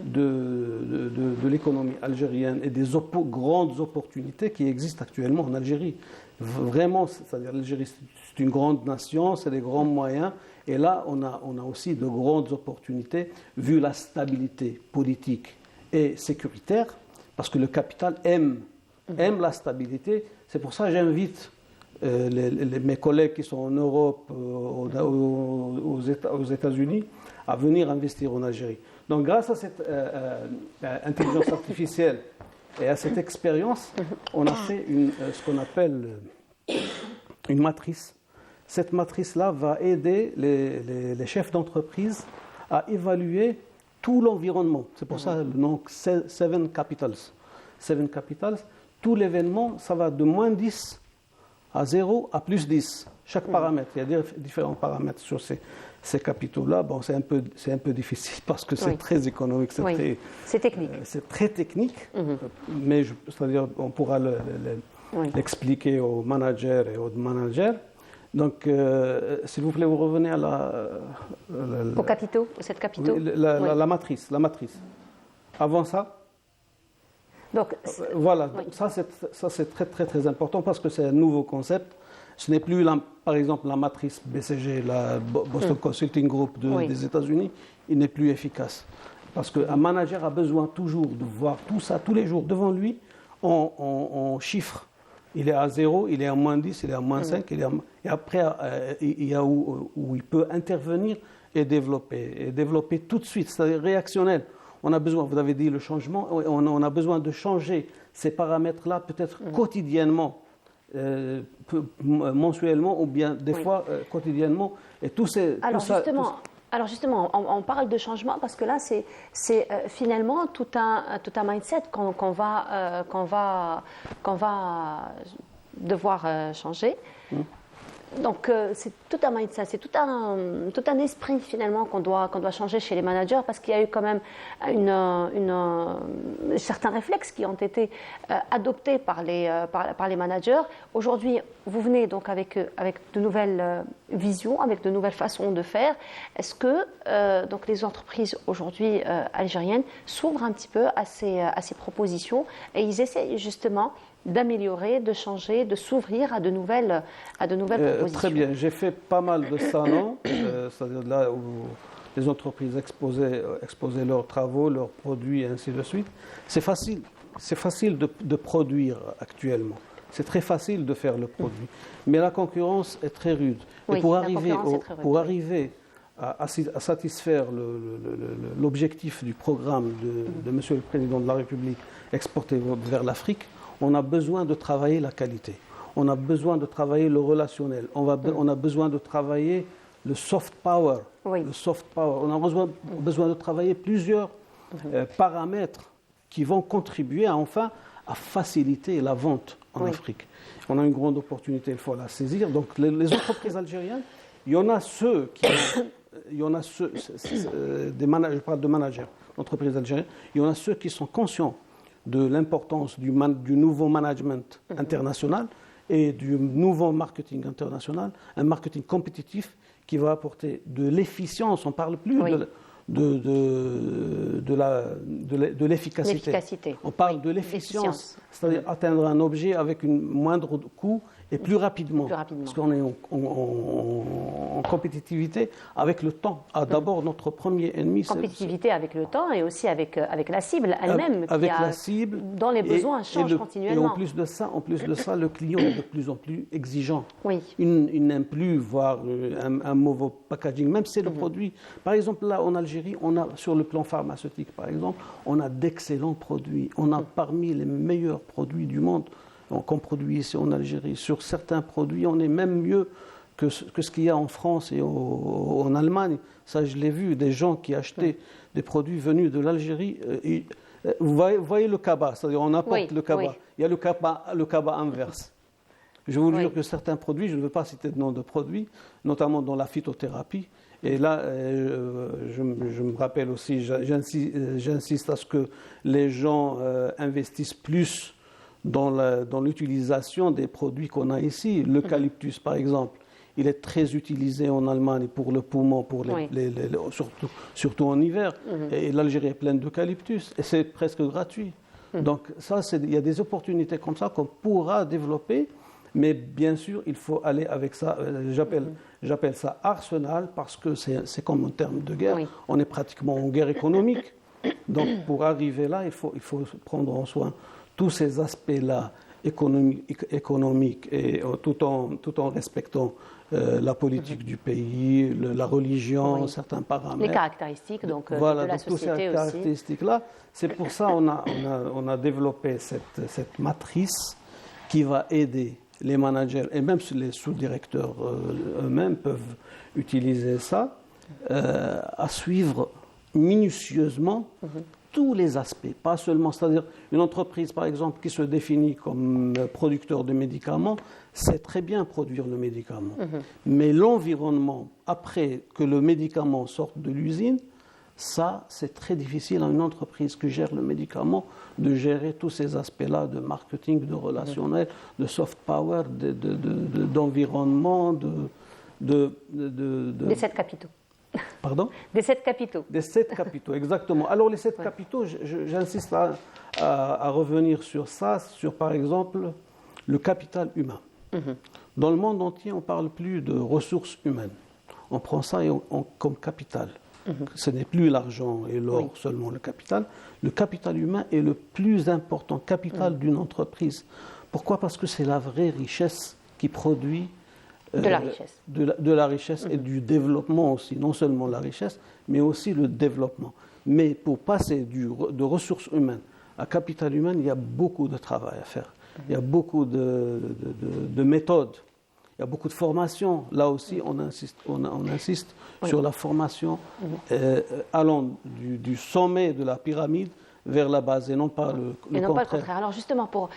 de l'économie algérienne et des grandes opportunités qui existent actuellement en Algérie. Vraiment, c'est-à-dire l'Algérie, c'est une grande nation, c'est des grands moyens, et là, on a aussi de grandes opportunités, vu la stabilité politique et sécuritaire, parce que le capital aime la stabilité. C'est pour ça que j'invite mes collègues qui sont en Europe, aux États-Unis, à venir investir en Algérie. Donc grâce à cette intelligence artificielle et à cette expérience, on a fait ce qu'on appelle une matrice. Cette matrice-là va aider les chefs d'entreprise à évaluer tout l'environnement. C'est pour ça le nom Seven Capitals. Seven Capitals, tout l'événement, ça va de moins 10 à 0 à plus 10. Chaque paramètre, il y a différents paramètres sur ces capitaux-là. Bon, c'est un peu difficile parce que c'est très économique. C'est technique. C'est très technique, mais c'est-à-dire on pourra l'expliquer aux managers et aux managers. Donc, s'il vous plaît, vous revenez à aux capitaux, cette capitaux. La matrice. Avant ça. Donc, voilà, ça c'est très très très important parce que c'est un nouveau concept. Ce n'est plus, par exemple, la matrice BCG, la Boston Consulting Group des États-Unis, il n'est plus efficace. Parce qu'un manager a besoin toujours de voir tout ça tous les jours devant lui en chiffres. Il est à 0, il est à moins 10, il est à moins 5, et après il y a où il peut intervenir et développer tout de suite, c'est-à-dire réactionnel. On a besoin, vous avez dit le changement, on a besoin de changer ces paramètres-là peut-être quotidiennement, mensuellement ou bien des fois quotidiennement. Et Alors justement, on parle de changement parce que là, c'est finalement tout un mindset qu'on va devoir changer. Donc c'est tout un mindset, c'est tout un esprit finalement qu'on doit changer chez les managers parce qu'il y a eu quand même certains réflexes qui ont été adoptés par les managers. Aujourd'hui, vous venez donc avec de nouvelles visions, avec de nouvelles façons de faire. Est-ce que donc les entreprises aujourd'hui algériennes s'ouvrent un petit peu à ces propositions et ils essaient justement d'améliorer, de changer, de s'ouvrir à de nouvelles propositions. Très bien, j'ai fait pas mal de salons, c'est-à-dire là où les entreprises exposaient leurs travaux, leurs produits et ainsi de suite. C'est facile de produire actuellement. C'est très facile de faire le produit. Mais la concurrence est très rude. Oui, et pour arriver à satisfaire l'objectif du programme de Monsieur le Président de la République exporté vers l'Afrique, on a besoin de travailler la qualité. On a besoin de travailler le relationnel. On a besoin de travailler le soft power. Le soft power. On a besoin de travailler plusieurs paramètres qui vont contribuer à faciliter la vente en Afrique. On a une grande opportunité, il faut la saisir. Donc les entreprises algériennes, il y en a ceux qui... je parle de managers d'entreprises algériennes, il y en a ceux qui sont conscients de l'importance du nouveau management international et du nouveau marketing international, un marketing compétitif qui va apporter de l'efficience. On ne parle plus de l'efficacité. On parle de l'efficience, c'est-à-dire atteindre un objet avec un moindre coût et plus rapidement. Parce qu'on est en compétitivité avec le temps. D'abord, notre premier ennemi, c'est... Compétitivité avec le temps et aussi avec la cible elle-même. Avec la cible. Dont les besoins changent continuellement. Et en plus de ça, le client est de plus en plus exigeant. Oui. Il n'aime plus voir un mauvais packaging, même si c'est le produit. Par exemple, là, en Algérie, on a, sur le plan pharmaceutique, par exemple, on a d'excellents produits. On a parmi les meilleurs produits du monde qu'on produit ici en Algérie. Sur certains produits, on est même mieux que ce qu'il y a en France et en Allemagne. Ça, je l'ai vu, des gens qui achetaient des produits venus de l'Algérie. Vous voyez le cabas, c'est-à-dire on apporte le cabas. Il y a le cabas inverse. Je vous jure que certains produits, je ne veux pas citer de nom de produits, notamment dans la phytothérapie. Et là, je me rappelle aussi, j'insiste à ce que les gens investissent plus dans l'utilisation des produits qu'on a ici. L'eucalyptus, par exemple, il est très utilisé en Allemagne pour le poumon, surtout en hiver. Et l'Algérie est pleine d'eucalyptus et c'est presque gratuit. Donc ça, il y a des opportunités comme ça qu'on pourra développer, mais bien sûr, il faut aller avec ça. J'appelle ça arsenal parce que c'est comme un terme de guerre. On est pratiquement en guerre économique. Donc pour arriver là, il faut prendre en soin tous ces aspects-là économiques et tout en respectant la politique du pays, la religion, certains paramètres. Les caractéristiques donc, de la société tous ces aussi. caractéristiques-là. C'est pour ça qu'on a développé cette matrice qui va aider les managers et même les sous-directeurs eux-mêmes peuvent utiliser ça à suivre minutieusement tous les aspects, pas seulement, c'est-à-dire une entreprise par exemple qui se définit comme producteur de médicaments, sait très bien produire le médicament. Mais l'environnement, après que le médicament sorte de l'usine, ça c'est très difficile à une entreprise qui gère le médicament de gérer tous ces aspects-là de marketing, de relationnel, de soft power, d'environnement, Des 7 capitaux. Pardon ? Des 7 capitaux. Des 7 capitaux, exactement. Alors les 7 capitaux, j'insiste à revenir sur ça, sur par exemple le capital humain. Dans le monde entier, on ne parle plus de ressources humaines. On prend ça comme capital. Ce n'est plus l'argent et l'or seulement le capital. Le capital humain est le plus important capital d'une entreprise. Pourquoi ? Parce que c'est la vraie richesse qui produit de la richesse. De la richesse et du développement aussi. Non seulement la richesse, mais aussi le développement. Mais pour passer de ressources humaines à capital humain, il y a beaucoup de travail à faire. Il y a beaucoup de méthodes. Il y a beaucoup de formations. Là aussi, on insiste sur la formation allant du sommet de la pyramide vers la base et non pas le contraire. Alors justement, pour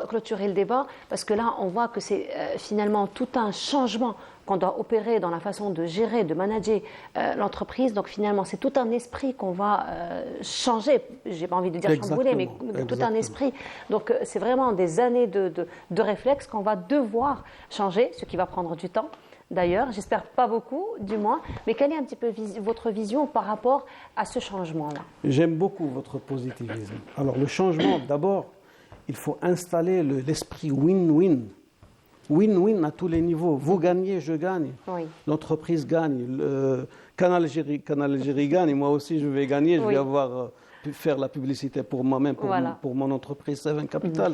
clôturer le débat, parce que là, on voit que c'est finalement tout un changement qu'on doit opérer dans la façon de gérer, de manager l'entreprise. Donc finalement, c'est tout un esprit qu'on va changer. Je n'ai pas envie de dire chambouler, mais tout un esprit. Donc c'est vraiment des années de réflexes qu'on va devoir changer, ce qui va prendre du temps. D'ailleurs, j'espère pas beaucoup, du moins, mais quelle est un petit peu votre vision par rapport à ce changement-là ? J'aime beaucoup votre positivisme. Alors le changement, d'abord, il faut installer l'esprit win-win. Win-win à tous les niveaux. Vous gagnez, je gagne. L'entreprise gagne. Canal Algérie gagne. Moi aussi, je vais gagner. Je vais avoir pu faire la publicité pour moi-même, pour mon entreprise Seven Capital,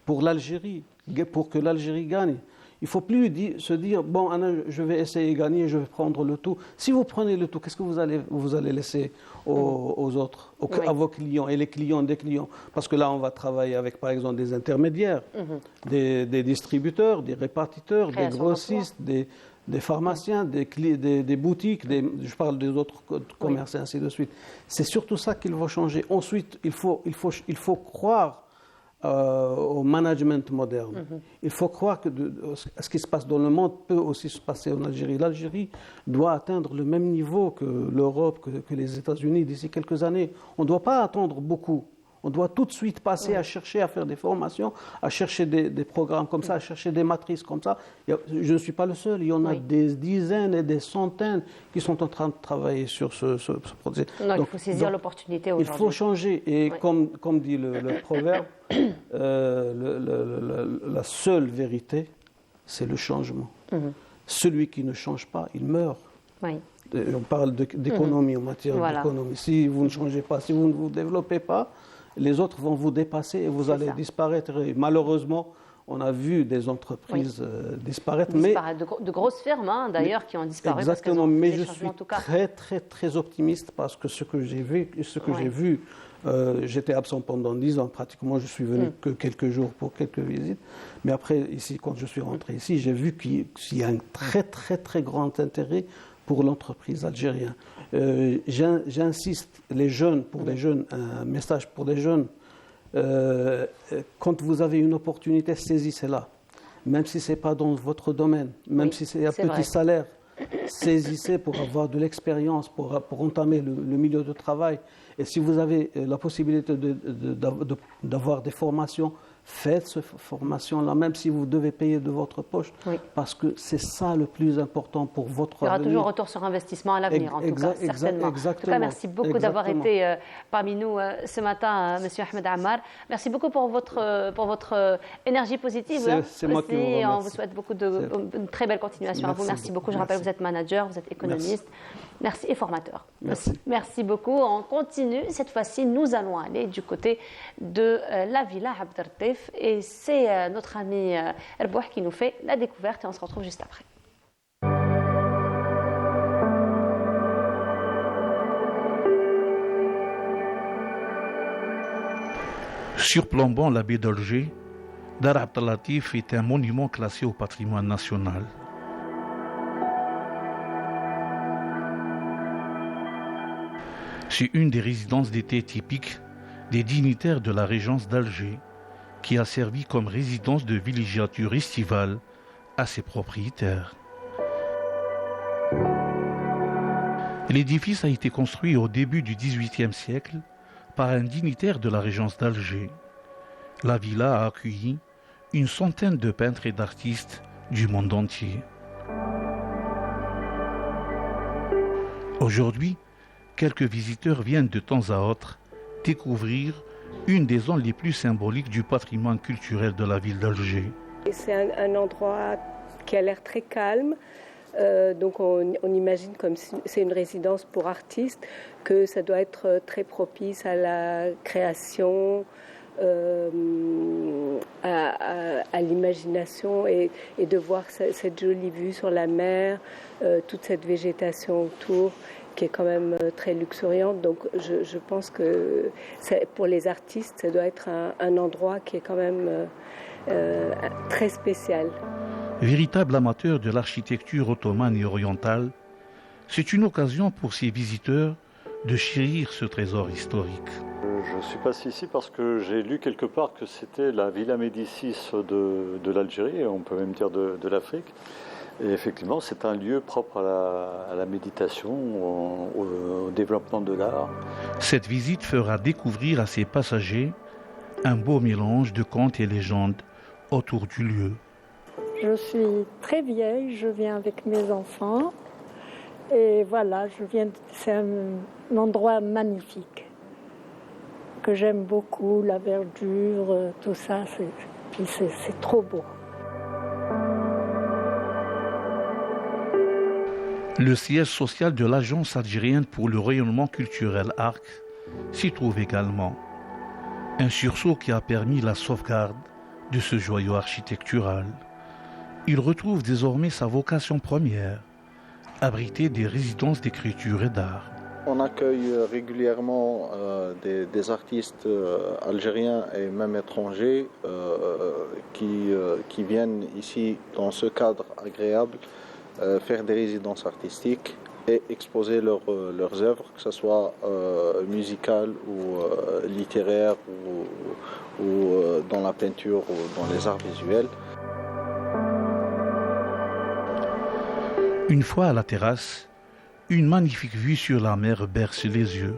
pour l'Algérie, pour que l'Algérie gagne. Il ne faut plus se dire, bon, Anna, je vais essayer de gagner, je vais prendre le tout. Si vous prenez le tout, qu'est-ce que vous allez laisser aux autres, à vos clients et les clients des clients? Parce que là, on va travailler avec, par exemple, des intermédiaires, des distributeurs, des répartiteurs, des grossistes, des pharmaciens, des boutiques, je parle des autres commerces et ainsi de suite. C'est surtout ça qu'il faut changer. Ensuite, il faut croire au management moderne. Il faut croire que ce qui se passe dans le monde peut aussi se passer en Algérie. L'Algérie doit atteindre le même niveau que l'Europe, que les États-Unis d'ici quelques années. On ne doit pas attendre beaucoup. On doit tout de suite passer à chercher à faire des formations, à chercher des programmes comme ça, à chercher des matrices comme ça. Je ne suis pas le seul. Il y en a des dizaines et des centaines qui sont en train de travailler sur ce projet. Donc, il faut saisir l'opportunité aujourd'hui. Il faut changer. Et comme dit le proverbe, la seule vérité, c'est le changement. Celui qui ne change pas, il meurt. On parle d'économie en matière d'économie. Si vous ne changez pas, si vous ne vous développez pas, les autres vont vous dépasser et vous allez disparaître. Et malheureusement, on a vu des entreprises disparaître. De grosses firmes, d'ailleurs, qui ont disparu. Exactement, mais je suis très, très, très optimiste parce que ce que j'ai vu, j'étais absent pendant 10 ans pratiquement, je suis venu que quelques jours pour quelques visites. Mais après, ici, quand je suis rentré ici, j'ai vu qu'il y a un très, très, très grand intérêt pour l'entreprise algérienne. J'insiste, les jeunes, un message pour les jeunes, quand vous avez une opportunité, saisissez-la. Même si ce n'est pas dans votre domaine, même si c'est un petit salaire, saisissez pour avoir de l'expérience, pour entamer le milieu de travail. Et si vous avez la possibilité d'avoir des formations, faites cette formation-là, même si vous devez payer de votre poche, parce que c'est ça le plus important pour votre avenir. Il y aura toujours retour sur investissement à l'avenir, en tout cas, certainement. En tout cas, merci beaucoup d'avoir été parmi nous ce matin, Monsieur Ahmed Ammar. Merci beaucoup pour votre énergie positive. C'est moi qui vous remercie. On vous souhaite une très belle continuation à vous. Merci beaucoup. Je rappelle que vous êtes manager, vous êtes économiste. Merci et formateur. Merci beaucoup. On continue. Cette fois-ci, nous allons aller du côté de la Villa Abdertif. Et c'est notre ami Erbouh qui nous fait la découverte et on se retrouve juste après. Surplombant la baie d'Alger, Dar Abdel Latif est un monument classé au patrimoine national. C'est une des résidences d'été typiques des dignitaires de la régence d'Alger, qui a servi comme résidence de villégiature estivale à ses propriétaires. L'édifice a été construit au début du XVIIIe siècle par un dignitaire de la régence d'Alger. La villa a accueilli une centaine de peintres et d'artistes du monde entier. Aujourd'hui, quelques visiteurs viennent de temps à autre découvrir une des zones les plus symboliques du patrimoine culturel de la ville d'Alger. C'est un endroit qui a l'air très calme. Donc on imagine, comme c'est une résidence pour artistes, que ça doit être très propice à la création, à l'imagination et de voir cette jolie vue sur la mer, toute cette végétation autour qui est quand même très luxuriante. Donc je pense que pour les artistes, ça doit être un endroit qui est quand même très spécial. Véritable amateur de l'architecture ottomane et orientale, c'est une occasion pour ses visiteurs de chérir ce trésor historique. Je suis passé ici parce que j'ai lu quelque part que c'était la Villa Médicis de l'Algérie, on peut même dire de l'Afrique. Et effectivement, c'est un lieu propre à la méditation, au développement de l'art. Cette visite fera découvrir à ses passagers un beau mélange de contes et légendes autour du lieu. Je suis très vieille, je viens avec mes enfants et voilà, c'est un endroit magnifique que j'aime beaucoup, la verdure, tout ça, c'est trop beau. Le siège social de l'Agence algérienne pour le rayonnement culturel ARC s'y trouve également. Un sursaut qui a permis la sauvegarde de ce joyau architectural. Il retrouve désormais sa vocation première, abriter des résidences d'écriture et d'art. On accueille régulièrement des artistes algériens et même étrangers qui viennent ici dans ce cadre agréable faire des résidences artistiques et exposer leurs œuvres, que ce soit musicales ou littéraires ou dans la peinture ou dans les arts visuels. Une fois à la terrasse, une magnifique vue sur la mer berce les yeux.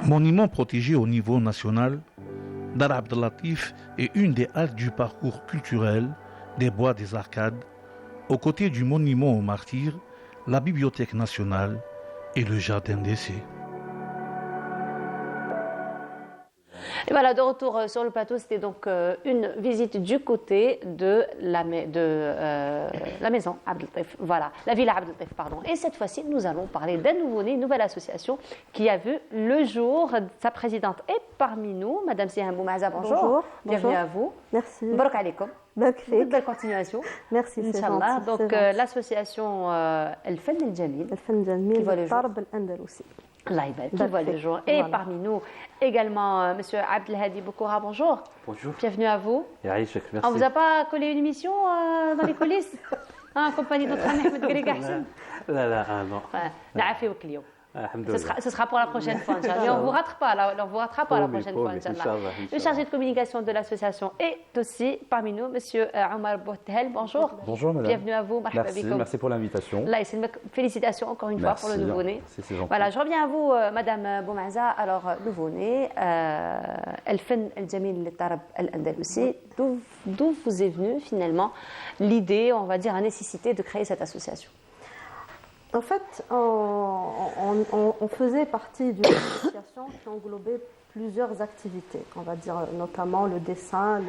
Monument protégé au niveau national, Dar Abdellatif est une des haltes du parcours culturel des Bois des Arcades, aux côtés du monument aux martyrs, la Bibliothèque nationale et le Jardin d'essai. Et voilà, de retour sur le plateau, c'était donc une visite du côté de la maison Abdellatif, voilà, la villa Abdellatif, pardon. Et cette fois-ci, nous allons parler d'un nouveau-né, une nouvelle association qui a vu le jour. Sa présidente est parmi nous, Madame Sihan Boumaza, bonjour. Bonjour. Bienvenue à vous. Merci. Barak alaikum. Belle continuation. Merci, c'est Inch'Allah. gentil. Donc l'association El Fenn El Jamil, qui voit le jour. Qui voit le jour. Et parmi nous également, Monsieur Abdelhadi Boukoura, bonjour. Bonjour. Bienvenue à vous. Merci. On ne vous a pas collé une émission dans les coulisses en compagnie d'autres Ahmed Greg Hassan? Non. نعافيوك اليوم. Ce sera pour la prochaine fois, Inch'Allah. Et on ne vous ratera pas la prochaine fois, Inch'Allah. Le chargé de communication de l'association est aussi parmi nous, Monsieur Omar Bouhtel. Bonjour. Bonjour, madame. Bienvenue à vous. Merci pour l'invitation. Félicitations encore une fois pour le nouveau-né. C'est gentil. Voilà, je reviens à vous, Madame Boumaza. Alors, nouveau-né, El Fenn El Jamil Tarab El Andalousi, d'où vous est venue finalement l'idée, on va dire, la nécessité de créer cette association? En fait, on faisait partie d'une association qui englobait plusieurs activités, on va dire notamment le dessin.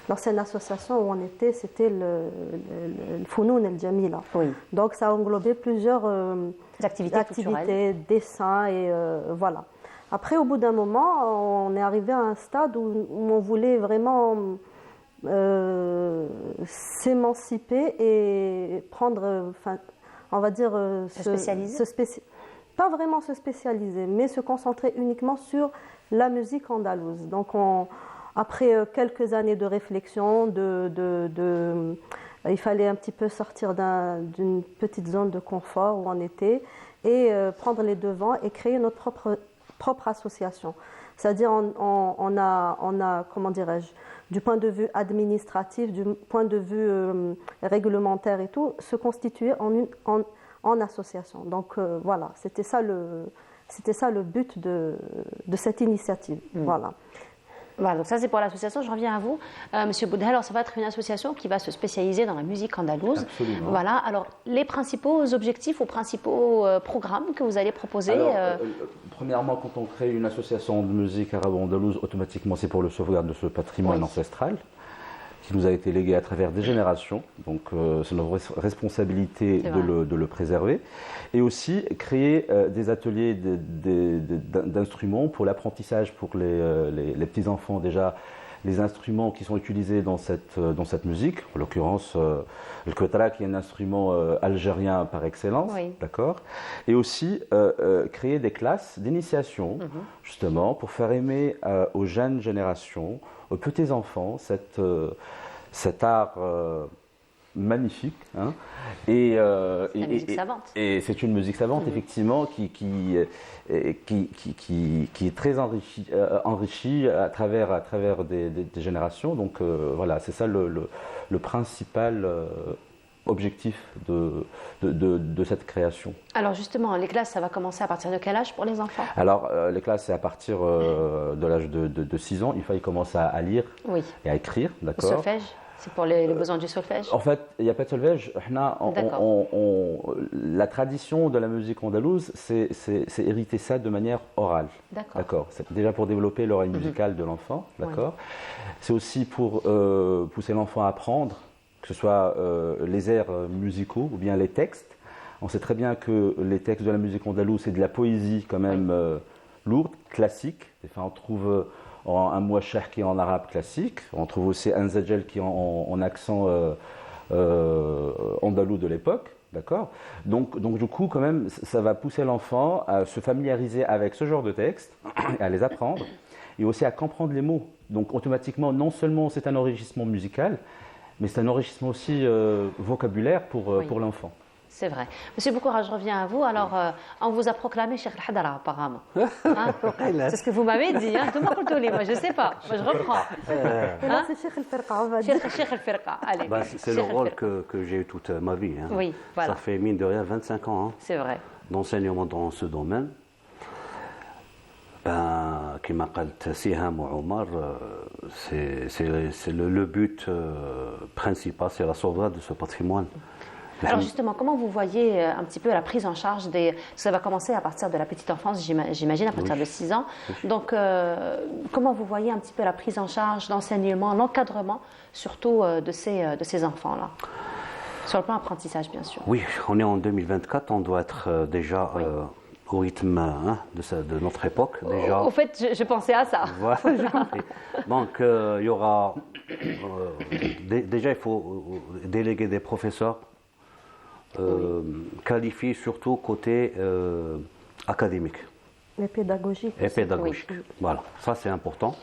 L'ancienne association où on était, c'était le Founoun El Jamila. Oui. Donc ça englobait plusieurs activités, dessins et voilà. Après, au bout d'un moment, on est arrivé à un stade où on voulait vraiment s'émanciper et prendre... on va dire pas vraiment se spécialiser, mais se concentrer uniquement sur la musique andalouse. Donc, après quelques années de réflexion, il fallait un petit peu sortir d'une petite zone de confort où on était et prendre les devants et créer notre propre association. C'est-à-dire, on a, comment dirais-je, du point de vue administratif, du point de vue réglementaire et tout, se constituer en association. Donc voilà, c'était ça le but de cette initiative. Voilà. Voilà, donc ça c'est pour l'association. Je reviens à vous, Monsieur Bouhtel. Alors ça va être une association qui va se spécialiser dans la musique andalouse. Absolument. Voilà. Alors les principaux objectifs ou principaux programmes que vous allez proposer. Alors, premièrement, quand on crée une association de musique arabo-andalouse, automatiquement c'est pour le sauvegarde de ce patrimoine ancestral qui nous a été légué à travers des générations. Donc c'est notre responsabilité de le préserver. Et aussi créer des ateliers d'instruments pour l'apprentissage pour les petits-enfants. Déjà, les instruments qui sont utilisés dans cette musique, en l'occurrence le kotara qui est un instrument algérien par excellence, d'accord. Et aussi créer des classes d'initiation, justement, pour faire aimer aux jeunes générations, aux petits-enfants, cet art magnifique. Hein. Et c'est une musique savante, effectivement, qui est très enrichie à travers des générations. Donc voilà, c'est ça le principal objectif de cette création. Alors justement, les classes, ça va commencer à partir de quel âge pour les enfants? Alors les classes, c'est à partir de l'âge de 6 ans. Il faut commencer à lire et à écrire, d'accord. Le solfège, c'est pour les besoins du solfège? En fait, il n'y a pas de solfège. La tradition de la musique andalouse, c'est hériter ça de manière orale. D'accord. C'est déjà pour développer l'oreille musicale de l'enfant, d'accord. C'est aussi pour pousser l'enfant à apprendre, que ce soit les airs musicaux ou bien les textes. On sait très bien que les textes de la musique andalouse, c'est de la poésie quand même lourde, classique. Enfin, on trouve un mouachar qui est en arabe classique, on trouve aussi un zajal qui est en accent andalou de l'époque. D'accord. Donc du coup, quand même, ça va pousser l'enfant à se familiariser avec ce genre de texte, à les apprendre, et aussi à comprendre les mots. Donc automatiquement, non seulement c'est un enrichissement musical, mais c'est un enrichissement aussi vocabulaire pour l'enfant. C'est vrai. Monsieur Boukoura, je reviens à vous. Alors, on vous a proclamé Cheikh Al-Hadara, apparemment. Hein? C'est ce que vous m'avez dit. Hein? Moi, je ne sais pas. Moi, je reprends. C'est Cheikh Al-Firqa, on va dire. Cheikh Al-Firqa, allez. C'est le rôle que j'ai eu toute ma vie. Hein. Oui, voilà. Ça fait, mine de rien, 25 ans c'est vrai. D'enseignement dans ce domaine. Comme قالت سهام وعمر, c'est le but principal, c'est la sauvegarde de ce patrimoine. Alors justement, comment vous voyez un petit peu la prise en charge des... Ça va commencer à partir de la petite enfance, j'imagine, à partir de 6 ans. Donc, comment vous voyez un petit peu la prise en charge, l'enseignement, l'encadrement, surtout de ces enfants-là? Sur le plan apprentissage, bien sûr. Oui, on est en 2024, on doit être déjà au rythme de notre époque. Déjà. Au fait, je pensais à ça. Voilà, j'ai compris. Donc, il y aura... déjà, il faut déléguer des professeurs qualifiés, surtout côté académique. Et pédagogique. Et pédagogique. Oui. Voilà, ça c'est important.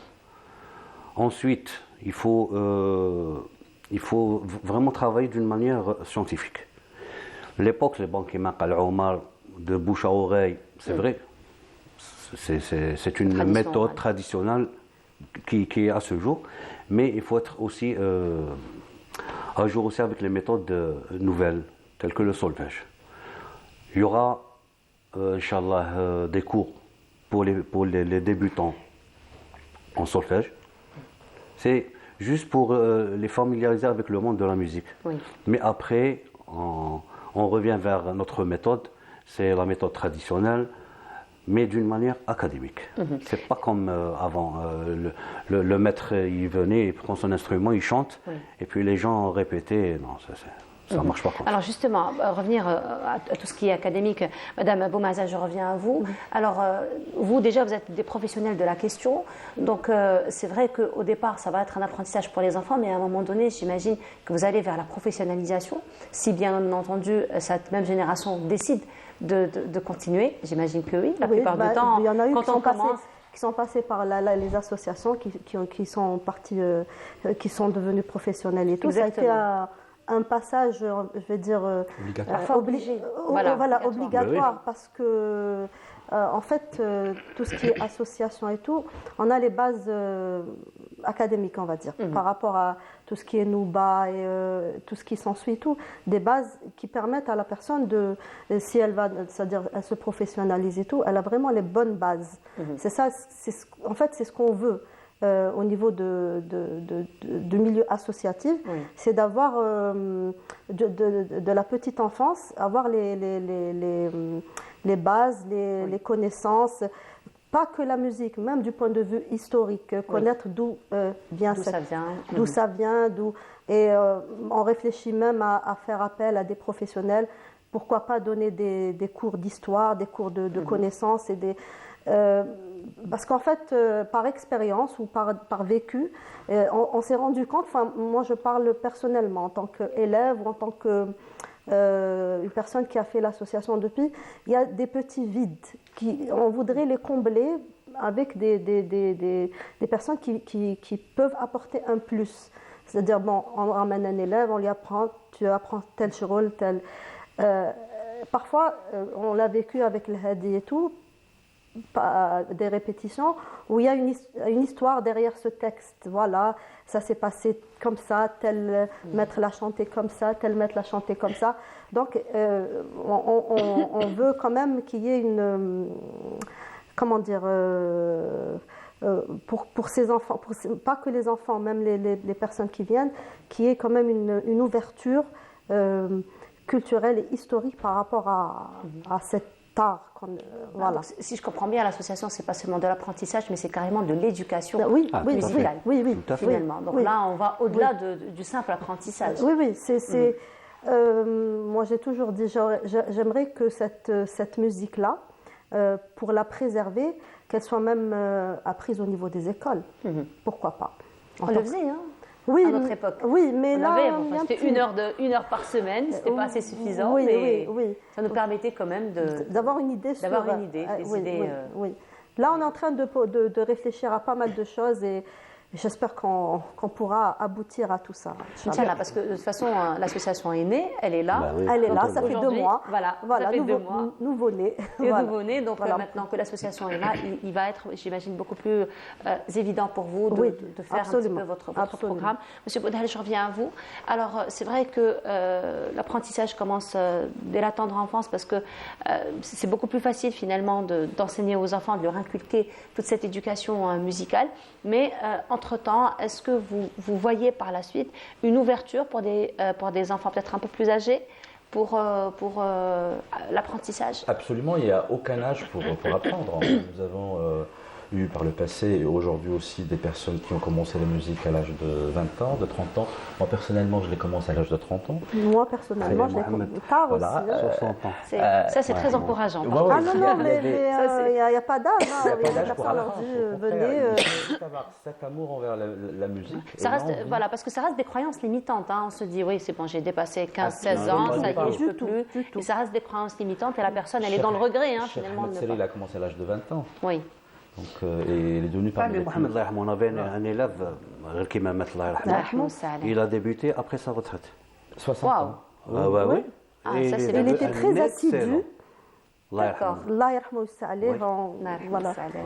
Ensuite, il faut vraiment travailler d'une manière scientifique. L'époque, les banques Omar, de bouche à oreille, c'est vrai, c'est une méthode traditionnelle qui est à ce jour, mais il faut être aussi à jour aussi avec les méthodes nouvelles, telles que le solfège. Il y aura, Inch'Allah, des cours pour les débutants en solfège. C'est juste pour les familiariser avec le monde de la musique. Oui. Mais après, on revient vers notre méthode, c'est la méthode traditionnelle, mais d'une manière académique. C'est pas comme avant. Le maître, il venait, il prend son instrument, il chante, et puis les gens répétaient. Non, ça ne marche pas comme ça. Alors justement, revenir à tout ce qui est académique, Madame Boumaza, je reviens à vous. Alors, vous déjà, vous êtes des professionnels de la question, donc c'est vrai qu'au départ, ça va être un apprentissage pour les enfants, mais à un moment donné, j'imagine que vous allez vers la professionnalisation, si bien entendu, cette même génération décide de continuer. J'imagine que oui, la plupart du temps, il y en a eu quand on commence... qui sont passés par les associations, qui sont partis, qui sont devenus professionnels et tout. Exactement. Ça a été un passage, je vais dire, obligatoire, parce que en fait, tout ce qui est association et tout, on a les bases académiques, on va dire, par rapport à tout ce qui est Nouba et tout ce qui s'ensuit, tout, des bases qui permettent à la personne de, si elle va, c'est-à-dire elle se professionnalise et tout, elle a vraiment les bonnes bases. C'est ça, en fait, c'est ce qu'on veut. Au niveau du milieu associatif, c'est d'avoir de la petite enfance, avoir les bases, les connaissances, pas que la musique, même du point de vue historique, connaître d'où ça vient, et on réfléchit même à faire appel à des professionnels. Pourquoi pas donner des cours d'histoire, des cours de connaissances et des parce qu'en fait, par expérience ou par vécu, on s'est rendu compte, enfin, moi je parle personnellement en tant qu'élève ou en tant que une personne qui a fait l'association depuis, il y a des petits vides, on voudrait les combler avec des personnes qui peuvent apporter un plus. C'est-à-dire, bon, on ramène un élève, on lui apprend, tu apprends tel rôle, tel... parfois, on l'a vécu avec le hadi et tout, des répétitions où il y a une histoire derrière ce texte. Voilà, ça s'est passé comme ça, tel maître l'a chanté comme ça, tel maître l'a chanté comme ça. Donc, on veut quand même qu'il y ait une... comment dire... pour ces enfants, pas que les enfants, même les personnes qui viennent, qu'il y ait quand même une ouverture culturelle et historique par rapport à cette art. Voilà. Donc, si je comprends bien, l'association, c'est pas seulement de l'apprentissage, mais c'est carrément de l'éducation musicale, oui, finalement. Donc là, on va au-delà du simple apprentissage. Oui, c'est Moi, j'ai toujours dit, j'aimerais que cette musique-là, pour la préserver, qu'elle soit même apprise au niveau des écoles. Pourquoi pas? On le faisait, hein, oui, à notre époque. Oui, mais là, c'était une heure par semaine, c'était pas assez suffisant, oui, mais oui. ça nous permettait quand même d'avoir une idée. Oui. Là, on est en train de réfléchir à pas mal de choses et j'espère qu'on pourra aboutir à tout ça. Inch'Allah, parce que de toute façon, l'association est née, elle est là. Bah oui. Elle est là, ça fait 2 mois. Voilà, ça fait 2 mois. Nouveau-né. Nouveau-né, donc maintenant que l'association est là, il va être, j'imagine, beaucoup plus évident pour vous de faire un petit peu votre programme. Monsieur Boudhel, je reviens à vous. Alors, c'est vrai que l'apprentissage commence dès la tendre enfance parce que c'est beaucoup plus facile finalement d'enseigner aux enfants, de leur inculquer toute cette éducation musicale. Mais entre-temps, est-ce que vous voyez par la suite une ouverture pour des enfants peut-être un peu plus âgés pour l'apprentissage? Absolument, il n'y a aucun âge pour apprendre. Nous avons eu par le passé et aujourd'hui aussi des personnes qui ont commencé la musique à l'âge de 20 ans, de 30 ans. Moi personnellement, je l'ai commencé à l'âge de 30 ans. Moi personnellement, je l'ai commencé tard aussi. 60 ans. Ça, c'est très encourageant. Ah non, mais il n'y a pas d'âge. Il y a des personnes leur dit, venez. Cet amour envers la musique. Ça reste, voilà, parce que ça reste des croyances limitantes. Hein. On se dit, oui, c'est bon, j'ai dépassé 15-16 ans, ça y est, je ne peux plus. Et ça reste des croyances limitantes et la personne, elle est dans le regret, finalement. Il a commencé à l'âge de 20 ans. Oui. Donc, et il est devenu parmi les Mohamed Allah yarhamou, on avait un élève, il a débuté après sa retraite. 60 ans. Ah bah oui. Il était très assidu. D'accord. Allah yarhamou salih.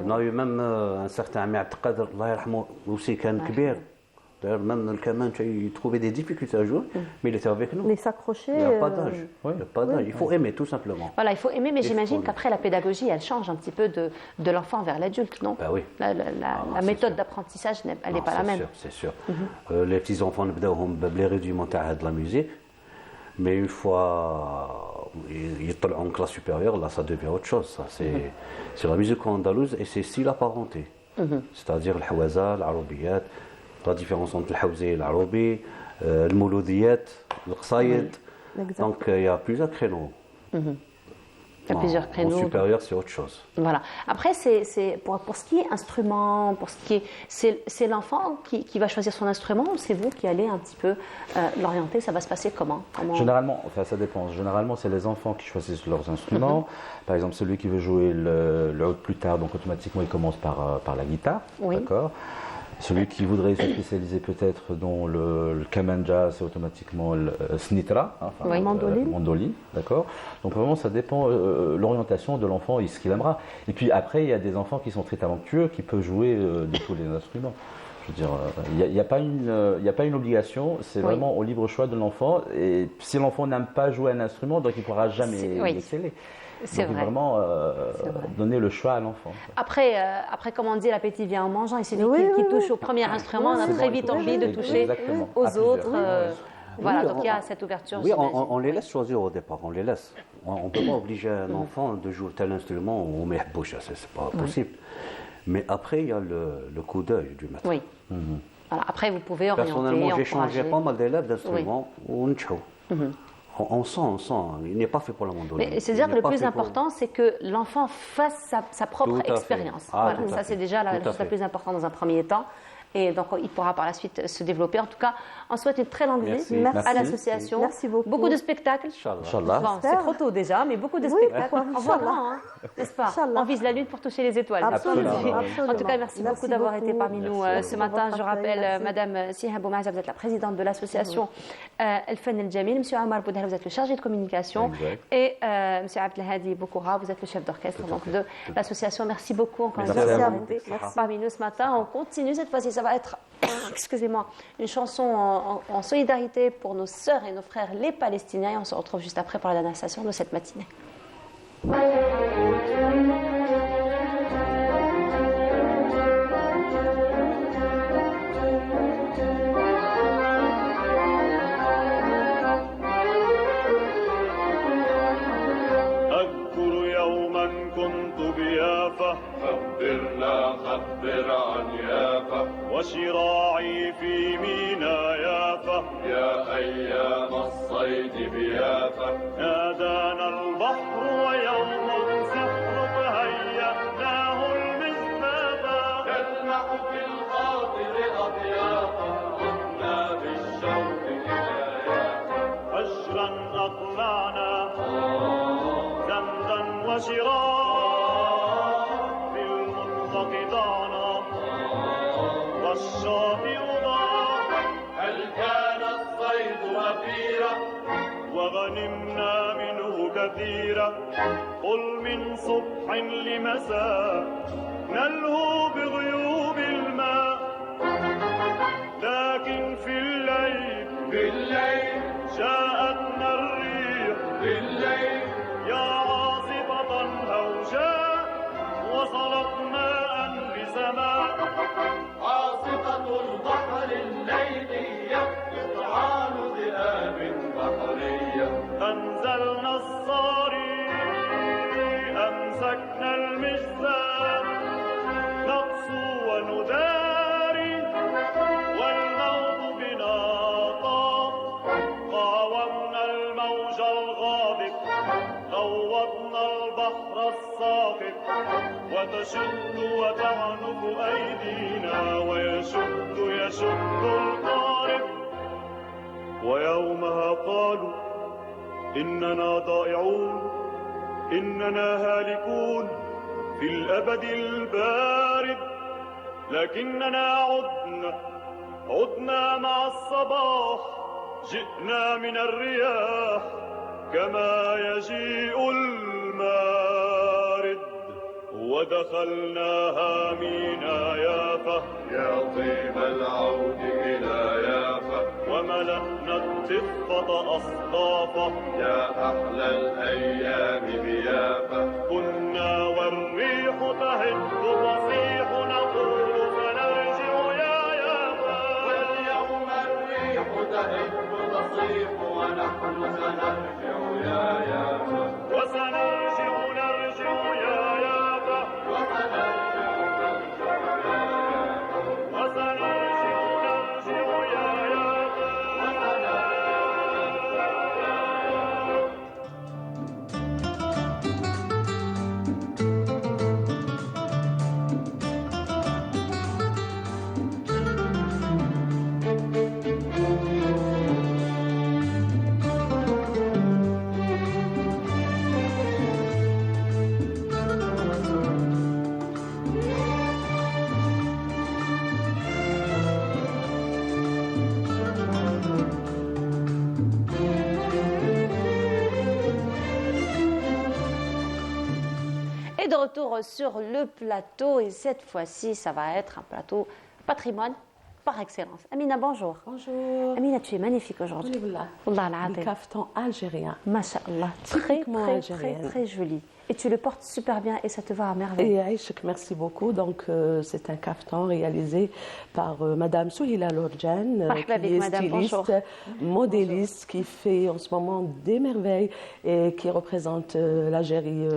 On a eu même un certain Amiat Qadr, Allah yarhamou, aussi كان كبير. D'ailleurs, même le Kaman, il trouvait des difficultés à jouer, mais il était avec nous. Mais s'accrocher. Il n'y a pas d'âge. Il faut aimer, tout simplement. Voilà, il faut aimer, mais j'imagine qu'après, la pédagogie, elle change un petit peu de l'enfant vers l'adulte, non? Ben oui. La méthode d'apprentissage, elle n'est pas la même. C'est sûr. Les petits-enfants, les rudiments de la musique, mais une fois ils sont en classe supérieure, là, ça devient autre chose. C'est la musique andalouse et c'est style apparenté. C'est-à-dire le hawaza, l'arabiat, la différence entre le hawzi et l'arabi, le mouloudiyat, le qsaïd. Donc il y a plusieurs créneaux. Il y a plusieurs créneaux. En supérieur, c'est autre chose. Voilà. Après, pour ce qui est instrument, c'est l'enfant qui va choisir son instrument ou c'est vous qui allez un petit peu l'orienter? Ça va se passer comment? Généralement, enfin ça dépend. Généralement, c'est les enfants qui choisissent leurs instruments. Par exemple, celui qui veut jouer le oud plus tard, donc automatiquement, il commence par la guitare. Oui. D'accord. Celui qui voudrait se spécialiser peut-être dans le kamanja, c'est automatiquement le snitra, le mandoline, d'accord. Donc vraiment, ça dépend l'orientation de l'enfant et ce qu'il aimera. Et puis après, il y a des enfants qui sont très talentueux, qui peuvent jouer de tous les instruments. Je veux dire, il n'y a pas une obligation, c'est vraiment au libre choix de l'enfant. Et si l'enfant n'aime pas jouer un instrument, donc il ne pourra jamais exceller. C'est vrai. Vraiment donner le choix à l'enfant. Après, comme on dit, l'appétit vient en mangeant. Il suffit qu'il touche au premier instrument, on a très vite envie de toucher aux autres. Voilà, donc il y a cette ouverture. Oui, on les laisse choisir au départ, on les laisse. On ne peut pas obliger un enfant de jouer tel instrument ou met bouche, c'est pas possible. Mais après, il y a le coup d'œil du maître. Oui. Voilà, après, vous pouvez orienter. Personnellement, j'ai changé pas mal d'élèves d'instruments ou on sent, il n'est pas fait pour la mandoline. Mais c'est-à-dire que le plus important, c'est que l'enfant fasse sa propre expérience. Voilà, ça, c'est déjà la chose la plus importante dans un premier temps. Et donc, il pourra par la suite se développer. En tout cas, on souhaite une très longue vie à l'association. Merci beaucoup. Beaucoup de spectacles. Inch'Allah. Bon, c'est trop tôt déjà, mais beaucoup de spectacles. On voit grand, n'est-ce pas? On vise la lune pour toucher les étoiles. Absolument. En tout cas, merci beaucoup d'avoir été parmi nous ce matin. Je rappelle, Madame Siha Boumaza, vous êtes la présidente de l'association El Fen El Jamil. Monsieur Omar Boudhel, vous êtes le chargé de communication. Et Monsieur Abdelhadi Boukoura, vous êtes le chef d'orchestre de l'association. Merci beaucoup encore une fois d'avoir été parmi nous ce matin. On continue cette fois-ci. Ça va être, excusez-moi, une chanson en solidarité pour nos sœurs et nos frères les Palestiniens. Et on se retrouve juste après pour la dernière station de cette matinée. خبر عن يافا وشراء الراعي في مينا يافا يا أيام الصيد بيافا نادانا البحر ويوم سحر فهيأناه المزبابا يلمح في الخاطر أضيافا عدنا بالشوق إلى يافا فجرا أقلعنا زمزا وشراء في المطلق ضعنا والشاطئ ضاع هل كان الصيد وفيرا وغنمنا منه كثيرا قل من صبح لمساء نلهو بغيوب الماء لكن في الليل جاءتنا الريح في الليل يا عاصفة هوجاء وصلت ماء بسماء عاصفة البحر الليلية قطعان ذئاب بحرية أنزلنا الصاري أمسكنا المجزار نقسو ونداري والموت بنا طاق قاومنا الموج الغاضب غوضنا البحر الساقط وتشد وتعنف أيدينا ويشد القارب ويومها قالوا إننا ضائعون إننا هالكون في الأبد البارد لكننا عدنا مع الصباح جئنا من الرياح كما يجيء المارد ودخلناها مينا يافا يا طيب العود إلى يافا وملأنا الضفة أصطافا يا أحلى الأيام بيافا كنا والريح تهب تصيح نقول سنرجع يا يافا واليوم الريح تهب تصيح ونحن سنرجع يا يافا وسنرجع نرجع يا يافا Et de retour sur le plateau, et cette fois-ci, ça va être un plateau patrimoine par excellence. Amina, bonjour. Bonjour. Amina, tu es magnifique aujourd'hui. Wallah, le caftan algérien. Masha'Allah. Très, très joli. Et tu le portes super bien et ça te va à merveille. Et Aïchek, merci beaucoup. Donc, c'est un caftan réalisé par Madame Souhila Lourjan, qui est styliste, modéliste, qui fait en ce moment des merveilles et qui représente l'Algérie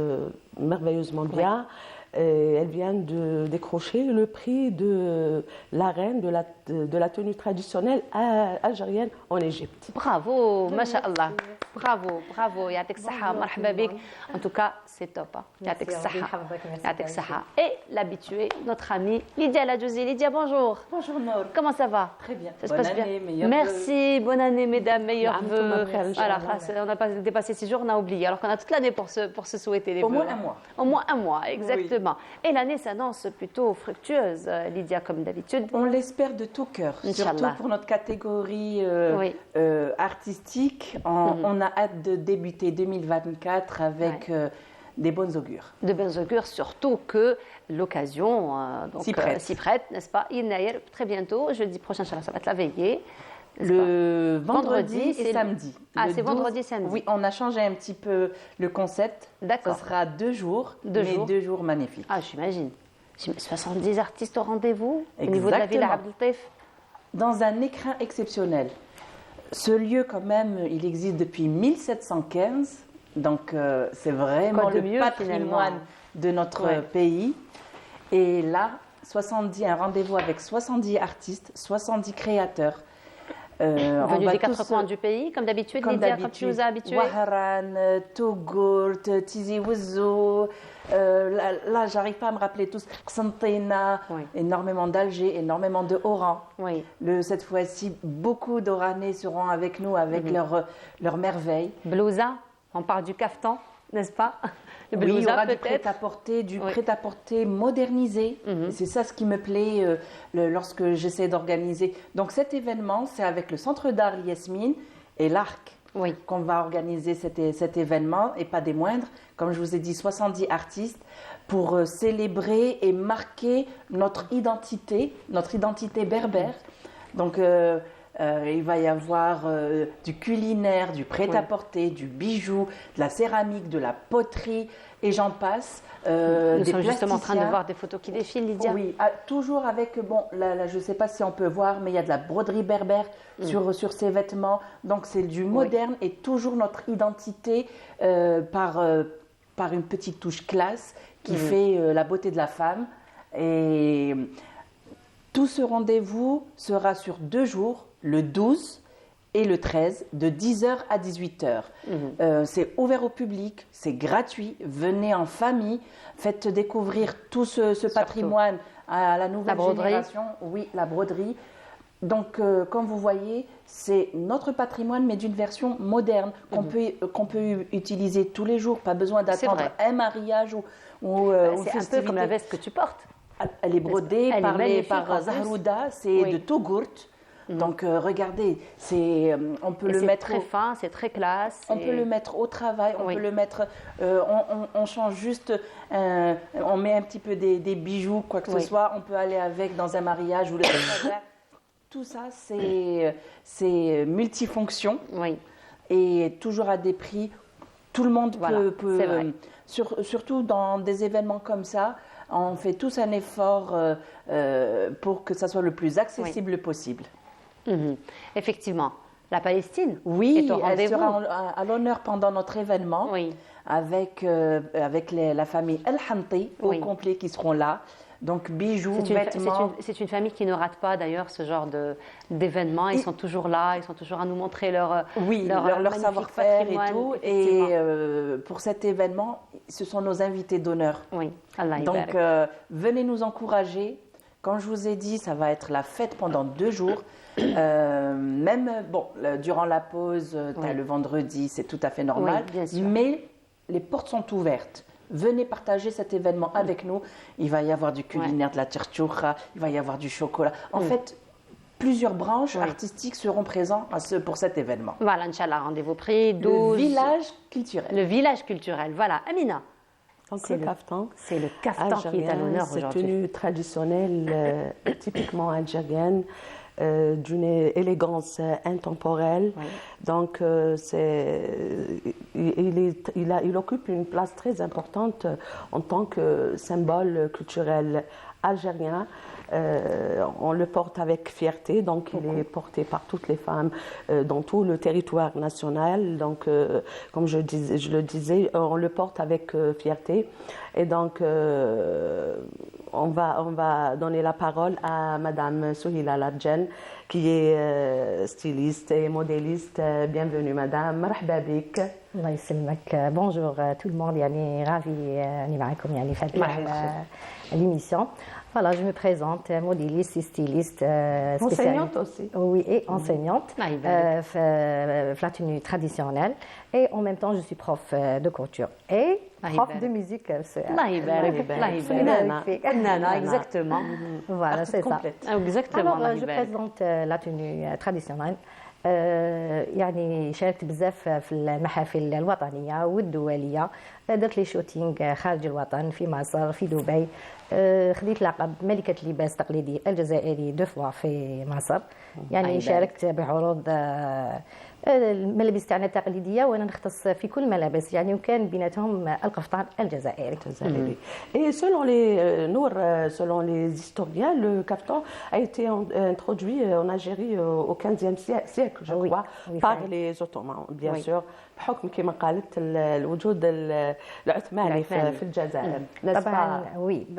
merveilleusement bien. Et elle vient de décrocher le prix de la reine de la tenue traditionnelle algérienne en Égypte. Bravo, masha'Allah. Bravo, yatek saha, marhaba bik. En tout cas, c'est top. Yatek saha. Et l'habituée, notre amie Lydia Ladjouzi. Lydia, bonjour. Bonjour Nour. Comment ça va? Très bien. Ça se passe bien. Merci, bonne année mesdames, meilleurs vœux. Voilà, on n'a pas dépassé 6 jours, on a oublié. Alors qu'on a toute l'année pour se souhaiter les vœux. Au moins un mois. Au moins un mois, exactement. Et l'année s'annonce plutôt fructueuse, Lydia, comme d'habitude. On l'espère de tout cœur, surtout pour notre catégorie artistique. On a hâte de débuter 2024 avec des bonnes augures. De bonnes augures, surtout que l'occasion s'y prête, n'est-ce pas? Très bientôt, jeudi prochain, ça va être la veillée. Le vendredi et samedi. Ah, c'est vendredi et samedi. Oui, on a changé un petit peu le concept. D'accord. Ce sera 2 jours, mais 2 jours magnifiques. Ah, j'imagine. 70 artistes au rendez-vous au niveau de la ville Abdeltif. Dans un écrin exceptionnel. Ce lieu, quand même, il existe depuis 1715. Donc, c'est vraiment le patrimoine de notre pays. Et là, un rendez-vous avec 70 artistes, 70 créateurs. Venus des quatre coins du pays, comme d'habitude, Lydia, comme tu nous as habitués. Waharan, Togourt, Tizi Ouzou, là, j'arrive pas à me rappeler tous. Qsentina, énormément d'Alger, énormément de Oran. Oui. Cette fois-ci, beaucoup d'Oranais seront avec nous, avec leurs merveilles. Blouza, on parle du caftan, n'est-ce pas? Oui, il y aura du prêt-à-porter, prêt-à-porter modernisé. C'est ça ce qui me plaît lorsque j'essaie d'organiser. Donc cet événement, c'est avec le Centre d'art Yasmine et l'Arc qu'on va organiser cet événement, et pas des moindres. Comme je vous ai dit, 70 artistes pour célébrer et marquer notre identité berbère. Donc il va y avoir du culinaire, du prêt-à-porter, du bijou, de la céramique, de la poterie, et j'en passe. Nous sommes justement en train de voir des photos qui défilent, Lydia. Oui, toujours avec, là, je ne sais pas si on peut voir, mais il y a de la broderie berbère sur ces vêtements. Donc c'est du moderne et toujours notre identité par une petite touche classe qui fait la beauté de la femme. Et tout ce rendez-vous sera sur 2 jours, le 12 et le 13, de 10h à 18h. C'est ouvert au public, c'est gratuit. Venez en famille, faites découvrir tout ce patrimoine à la nouvelle génération. Oui, la broderie. Donc, comme vous voyez, c'est notre patrimoine, mais d'une version moderne, qu'on peut utiliser tous les jours. Pas besoin d'attendre un mariage ou c'est un peu comme la veste que tu portes. Elle est brodée par Zahrouda, c'est de Togourt. Donc regardez, on peut le mettre très fin, c'est très classe. On peut le mettre au travail, on peut le mettre. On change juste, on met un petit peu des bijoux, quoi que ce soit. On peut aller avec dans un mariage ou le tout ça, c'est multifonction et toujours à des prix. Tout le monde peut surtout dans des événements comme ça. On fait tous un effort pour que ça soit le plus accessible possible. Effectivement. La Palestine est au rendez-vous. Elle sera à l'honneur pendant notre événement avec la famille El Hanti au complet qui seront là. Donc bijoux, vêtements. C'est une famille qui ne rate pas d'ailleurs ce genre d'événements. Ils sont toujours là, ils sont toujours à nous montrer leur savoir-faire et tout. Et pour cet événement, ce sont nos invités d'honneur. Oui. Donc venez nous encourager. Comme je vous ai dit, ça va être la fête pendant 2 jours. Durant la pause, le vendredi, c'est tout à fait normal. Mais les portes sont ouvertes. Venez partager cet événement avec nous. Il va y avoir du culinaire, de la tchartchoura, il va y avoir du chocolat. En fait, plusieurs branches artistiques seront présentes pour cet événement. Voilà, Inch'Allah, rendez-vous pris. 12... Le village culturel. Le village culturel, voilà. Amina. Donc le kaftan. C'est le kaftan qui est à l'honneur aujourd'hui. C'est une tenue traditionnelle, typiquement algérienne, d'une élégance intemporelle. Donc il occupe une place très importante en tant que symbole culturel algérien. On le porte avec fierté, donc il est porté par toutes les femmes dans tout le territoire national. Donc, comme je le disais, on le porte avec fierté. Et donc, on va donner la parole à Madame Souhila Lardjen, qui est styliste et modéliste. Bienvenue, Madame. Marhaba bik. Allah يسلمك. Bonjour tout le monde. يعني ravi أني معكم يعني في l'émission. Voilà, je me présente, modéliste et styliste. Enseignante aussi. Oui, et enseignante, la tenue traditionnelle. Et en même temps, je suis prof de couture et prof de musique. Exactement. Voilà, c'est ça. Exactement. Alors, je présente la tenue traditionnelle. يعني شاركت بزاف في المحافل الوطنيه والدوليه، درت لي شوتينغ خارج الوطن في مصر في دبي، خديت لقب ملكه اللباس التقليدي الجزائري 2 fois في مصر. يعني شاركت بعروض الملابس تاعنا التقليديه وانا نختص في كل الملابس يعني وكان بيناتهم القفطان الجزائري. Et selon les historiens, le kaftan a été introduit en Algérie au XVe siècle, je crois, par les Ottomans, bien sûr. بحكم كما قالت الوجود العثماني في الجزائر.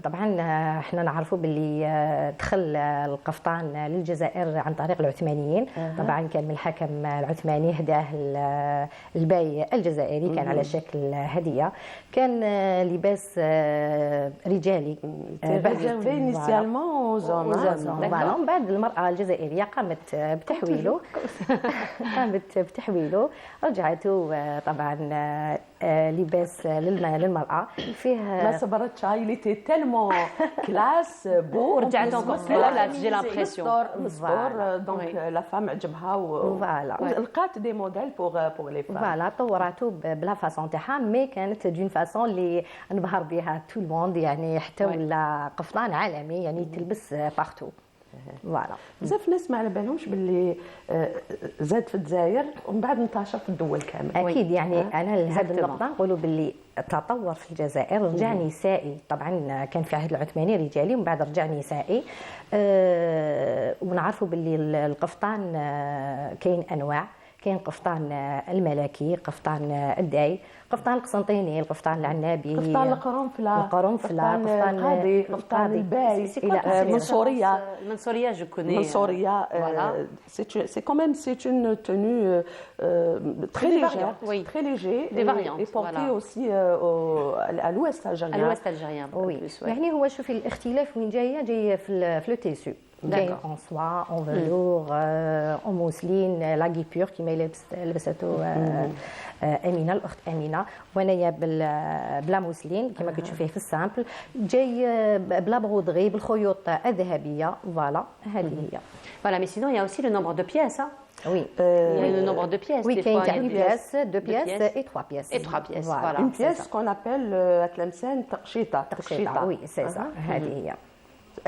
طبعا طبعا احنا نعرفوا باللي دخل القفطان للجزائر عن طريق العثمانيين. طبعا كان من الحكم العثماني هداه الباي الجزائري، كان على شكل هديه، كان لباس رجالي ومن بعد المراه الجزائريه قامت بتحويله رجعته طبعا لباس للمرأة فيه ما صبرتش il était tellement classe beau ورجعت لا تجي لامبرسيون دونك لا فام عجبها ولقات دي موديل بوغ لي فام فوالا طوراتو بلا فاسون تاعها، مي كانت دون فاسون اللي انبهر بها تو الموند، يعني حتى ولا قفطان عالمي يعني تلبس بارتو. فوالا بزاف ناس ما على بالهمش باللي زاد في الجزائر ومن بعد انتشر في الدول كامل. اكيد يعني انا لهذه النقطه نقولوا باللي التطور في الجزائر رجع نسائي، طبعا كان في عهد العثماني رجالي ومن بعد رجع نسائي. ونعرفوا باللي القفطان كاين انواع، كاين قفطان الملكي، قفطان الداي، قفطان القسنطيني، القفطان العنابي، قفطان القرنفلة، قفطان القاضي، قفطان الباي، منصورية je connais. Mansoria, c'est quand même une tenue très légère, très léger, et portée aussi à l'ouest algérien. À l'ouest algérien. يعني هو شوفي الاختلاف وين جايه في لو تيسو. جاي اون سوا، اون فلور، اون موسلين، لا غيبور كيما لبسته امينه الاخت امينه، وانايا بلا موسلين كما كتشوفيه في السامبل، جاي بلا برودغي بالخيوط الذهبيه. فوالا هذه هي. Voilà, mais sinon il y a aussi le nombre de pièces. Hein. Oui. Il y a le nombre de pièces. Oui, il y a une pièce, deux pièces et trois pièces. Et trois pièces. Voilà. Une pièce qu'on appelle à Tlemcen taqchita. Oui, c'est ça. هذه هي.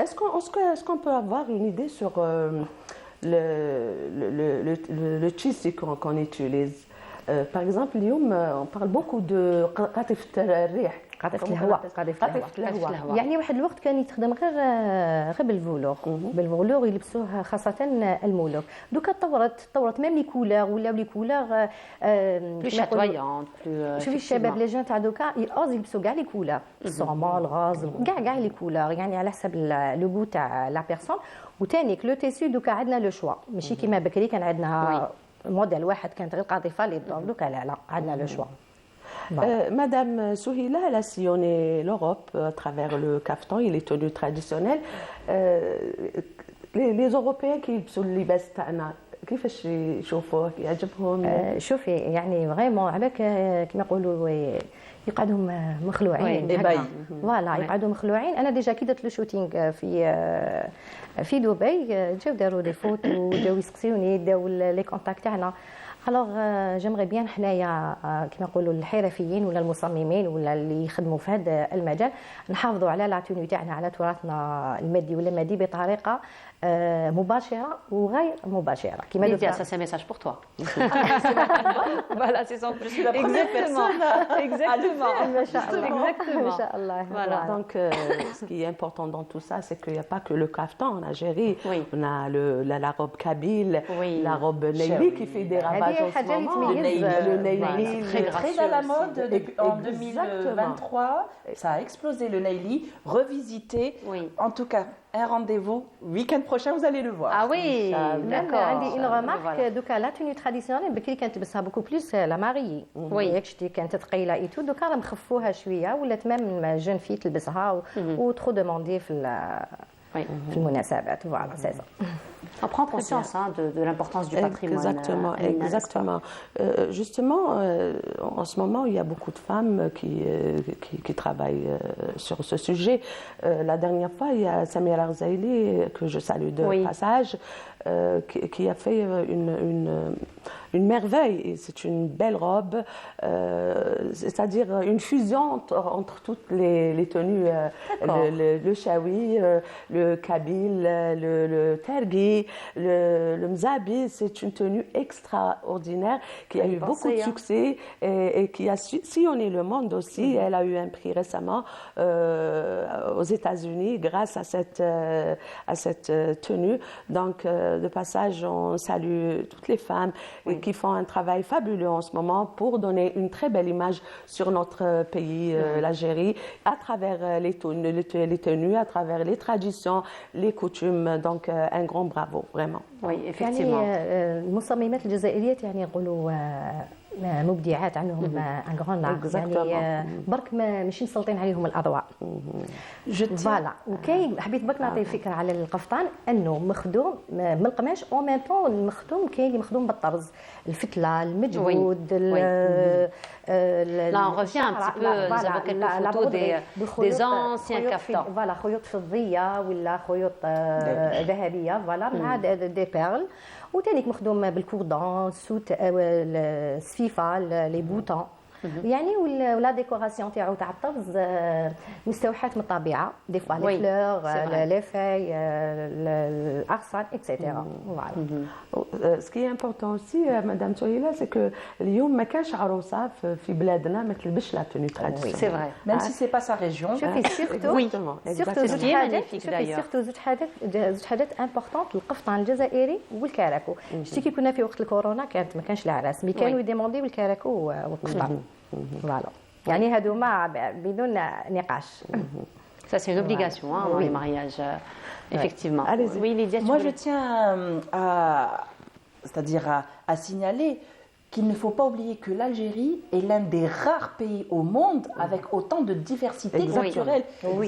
Est-ce qu'on peut avoir une idée sur le tissu qu'on utilise? Par exemple, on parle beaucoup de قطيفة الريح. قطيفة الهواء. يعني واحد الوقت كان يتخدم غير بالفولور يلبسوه خاصة الملوك. دوكا تطورت ميم لي كولور ولاو لي كولور بلو شاتويون. شوفي الشباب لي جون تاع دوكا يوز يلبسوا كاع لي كولور، الصومال، الغاز، كاع لي كولور، يعني على حسب لو غو تاع لا بيرسون. وثانيك لو تيسو دوكا عندنا لو شوا، ماشي كيما بكري كان عندنا موديل واحد كانت غير قاطفه لي دور، دوكا لا عندنا لو شوا. Madame Souhila, elle a sillonné l'Europe à travers le caftan et les tenues traditionnelles. Les Européens qui يلبسوا اللباس تاعنا كيفاش يشوفوه؟ يعجبهم؟ شوفي يعني فريمون عليك كما يقولوا يقعدوا مخلوعين. فوالا يقعدوا مخلوعين. انا ديجا كي درت لو شوتينغ في دبي جاو داروا دي فوتو، جاو يسقسيوني، داو لي كونتاكت تاعنا. الوغ جيمري بيان حنايا كما نقولوا الحرفيين ولا المصممين ولا اللي يخدموا في هذا المجال نحافظوا على لا توني تاعنا، على تراثنا المادي ولا مادي بطريقه مباشره وغير مباشره. كيما دير ça c'est un message pour toi. Voilà, c'est son plus la exactement. Exactement. Voilà. Donc ce qui est important dans tout ça, c'est qu'il n'y a pas que le kaftan en Algérie. On a la robe kabyle, la robe Neili qui fait des ravages en ce moment. Le Neili, très à la mode en 2023. Ça a explosé le Neili, revisité. En tout cas, un rendez-vous week-end prochain, vous allez le voir. Ah oui, d'accord. عندي une remarque دوكا لا توني تراديسيونيل بكري كانت تلبسها بوكو بلوس لا ماريي. ياك شتي كانت ثقيله اي تو، دوكا راه مخفوها شويه ولات ميم جون في تلبسها وترو دوموندي في المناسبات. فوالا سي سا. On prend conscience de l'importance du patrimoine. Exactement. Justement, en ce moment, il y a beaucoup de femmes qui travaillent sur ce sujet. La dernière fois, il y a Samir Arzaïli, que je salue de passage, qui a fait une merveille. C'est une belle robe, c'est-à-dire une fusion entre toutes les tenues, le chaoui, le kabyle, le tergui, aussi. Le mzabi, c'est une tenue extraordinaire qui a eu beaucoup de succès et qui a sillonné le monde aussi. Elle a eu un prix récemment aux États-Unis grâce à cette tenue. Donc, de passage, on salue toutes les femmes qui font un travail fabuleux en ce moment pour donner une très belle image sur notre pays, l'Algérie, à travers les tenues, à travers les traditions, les coutumes. Donc, un grand bravo, vraiment. Oui, effectivement. يعني المصممات الجزائريات يعني نقولوا مبدعات، عندهم ان غران يعني برك ماشي مسلطين عليهم الاضواء. فوالا. وكاين حبيت برك نعطي فكره على القفطان انه مخدوم من القماش او ميم طون المخدوم كاين اللي مخدوم بالطرز، الفتله، المجهود. Là, on revient un petit peu, nous avons quelques photos des anciens caftans. Voilà, خيوط فضيه ولا خيوط ذهبيه، فوالا مع دي بيرل. وتانيك مخدوم بالكوردون، السوت، السفيفه، لي بوطون. يعني ولا ديكوراسيون تاعو تاع الطرز مستوحاه من الطبيعه، دي فوا لي فلور، لي في، الاغصان اكسيتيرا. Ce qui est important aussi, Madame Souhila, c'est que اليوم ما كانش عروسه في بلادنا ما تلبسش لا توني تراديسيونيل. C'est vrai. Même si c'est pas sa région. شوفي سيرتو زوج حاجات امبورطونت، القفطان الجزائري والكراكو. شتي كي كنا في وقت الكورونا ما كانش العراس مي كانوا يديمونديو الكراكو والقفطان. فوالا يعني هذوما بدون نقاش. Ça, c'est une obligation dans les mariages, effectivement. Allez-y. Oui, Lydia, moi, je tiens à signaler qu'il ne faut pas oublier que l'Algérie est l'un des rares pays au monde avec autant de diversité culturelle. Oui.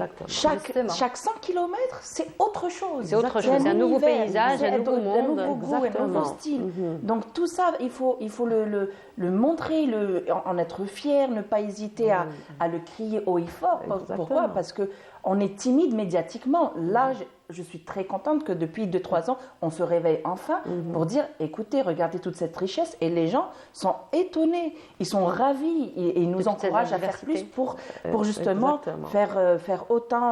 Chaque 100 km, c'est autre chose. C'est autre chose, c'est un nouveau paysage, un nouveau monde. Un nouveau goût, un nouveau style. Donc tout ça, il faut le montrer, en être fier, ne pas hésiter à le crier haut et fort. Pourquoi ? Parce qu'on est timide médiatiquement. Là, je suis très contente que depuis 2-3 ans, on se réveille enfin pour dire, écoutez, regardez toute cette richesse. Et les gens sont étonnés, ils sont ravis et ils nous encouragent à faire plus pour justement faire autant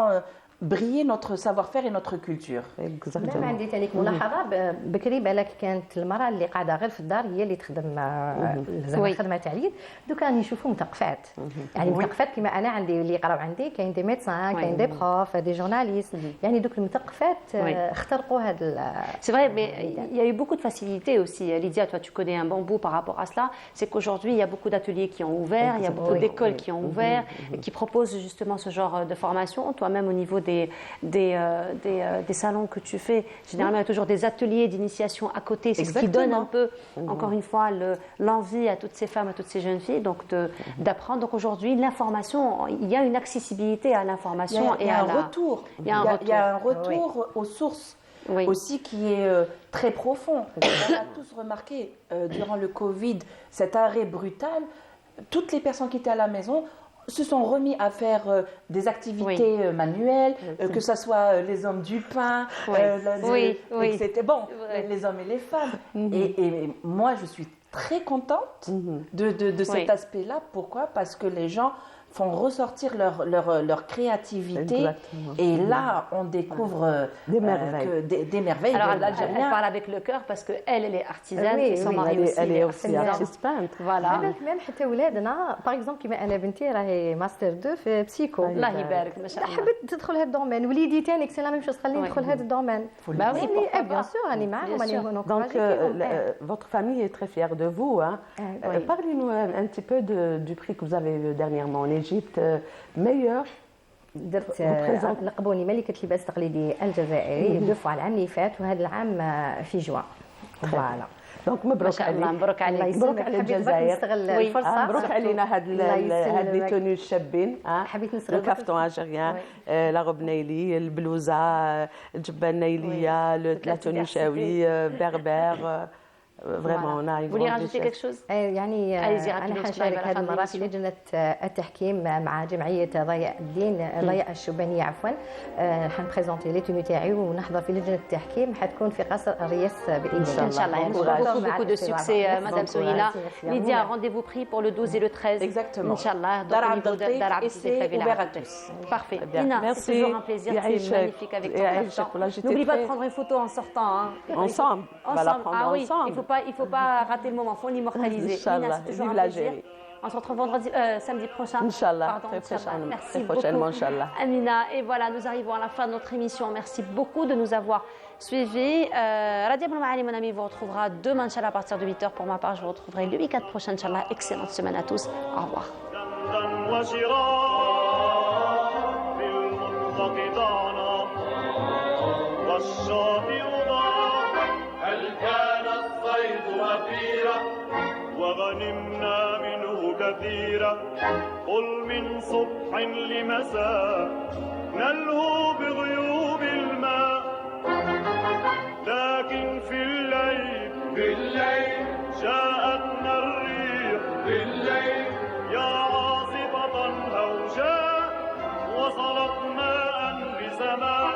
briller notre savoir-faire et notre culture. Exactement. عندي ثاني ملاحظه بكري بالك كانت المراه اللي قاعده غير في الدار هي اللي تخدم زعما الخدمه تاع اليد، دوكا نشوفوا مثقفات. يعني مثقفات كما انا عندي اللي يقراو عندي، كاين دي ميدسان، كاين دي بروف، دي جورناليست. يعني دوك المثقفات اخترقوا هذا. C'est vrai, mais il y a eu beaucoup de facilité aussi. Lydia, toi, tu connais un bon bout par rapport à cela. C'est qu'aujourd'hui, il y a beaucoup d'ateliers qui ont ouvert, il y a beaucoup d'écoles qui ont ouvert et qui proposent justement ce genre de formation. Toi-même, au niveau des salons que tu fais, généralement il y a toujours des ateliers d'initiation à côté, c'est ce qui donne un peu, encore une fois, l'envie à toutes ces femmes, à toutes ces jeunes filles, donc d'apprendre. Donc aujourd'hui, l'information, il y a une accessibilité à l'information et à un retour. Il y a un retour aux sources aussi qui est très profond. On a tous remarqué durant le Covid cet arrêt brutal. Toutes les personnes qui étaient à la maison se sont remis à faire des activités manuelles, que ce soit les hommes du pain, c'était bon, les hommes et les femmes. Et moi, je suis très contente de cet aspect-là. Pourquoi ? Parce que les gens font ressortir leur créativité. Exactement. Et là, on découvre des merveilles. Alors, elle parle avec le cœur parce qu'elle est artisane et son mari aussi. Elle est aussi artiste peintre. Voilà. même حتى ولادنا باغ اكزومبل كيما انا بنتي راهي ماستر 2 في بسيكو. الله يبارك ما شاء الله. حبيت تدخل هذا الدومين، وليدي ثاني سي لا ميم شوز، خليني ندخل هذا الدومين. Bah oui, bien sûr, راني معاهم راني. Donc votre famille est très fière de vous. Parlez-nous un petit peu du prix que vous avez eu dernièrement en Égypte, meilleur. درت لقبوني ملكة لباس التقليدي الجزائري دو فوا العام اللي فات، وهذا العام في جوان. فوالا. دونك مبروك عليك. مبروك عليك. مبروك على الجزائر. نستغل الفرصة. مبروك علينا هاد لي توني الشابين. حبيت نستغل الكافتون الجيريان، لا روب نايلي، البلوزة، الجبة النايلية، لا توني شاوي، بربر. vraiment on arrive. Vous voulez rajouter quelque chose? يعني Allez-y, انا حنشارك هذه المره في لجنه التحكيم مع جمعيه ضياء الدين ضياء الشبانيه عفوا. حنبريزونتي لي توني تاعي ونحضر في لجنه التحكيم حتكون في قصر الرياس باذن الله. ان شاء الله. Beaucoup de succès, Madame Sohila. Lydia, rendez-vous pris pour le 12 et le 13. Exactement. Inch'Allah. Dar Abdeltif et c'est ouvert à tous. Parfait. Ina, c'est toujours un plaisir. C'est magnifique avec toi. N'oublie pas de prendre une photo en sortant. Ensemble. On va la prendre ensemble. Il ne faut pas rater le moment, il faut l'immortaliser. Inch'Allah, vive l'Algérie. On se retrouve samedi prochain. Inch'Allah, Merci très prochainement, beaucoup, Inch'Allah. Amina. Et voilà, nous arrivons à la fin de notre émission. Merci beaucoup de nous avoir suivis. Radia Mouali, mon ami, vous retrouvera demain, Inch'Allah, à partir de 8h. Pour ma part, je vous retrouverai le week-end prochain, Inch'Allah. Excellente semaine à tous. Au revoir. وغنمنا منه كثيرا قل من صبح لمساء نلهو بغيوب الماء لكن في الليل جاءتنا الريح يا عاصفة هوجاء وصلت ماء بسماء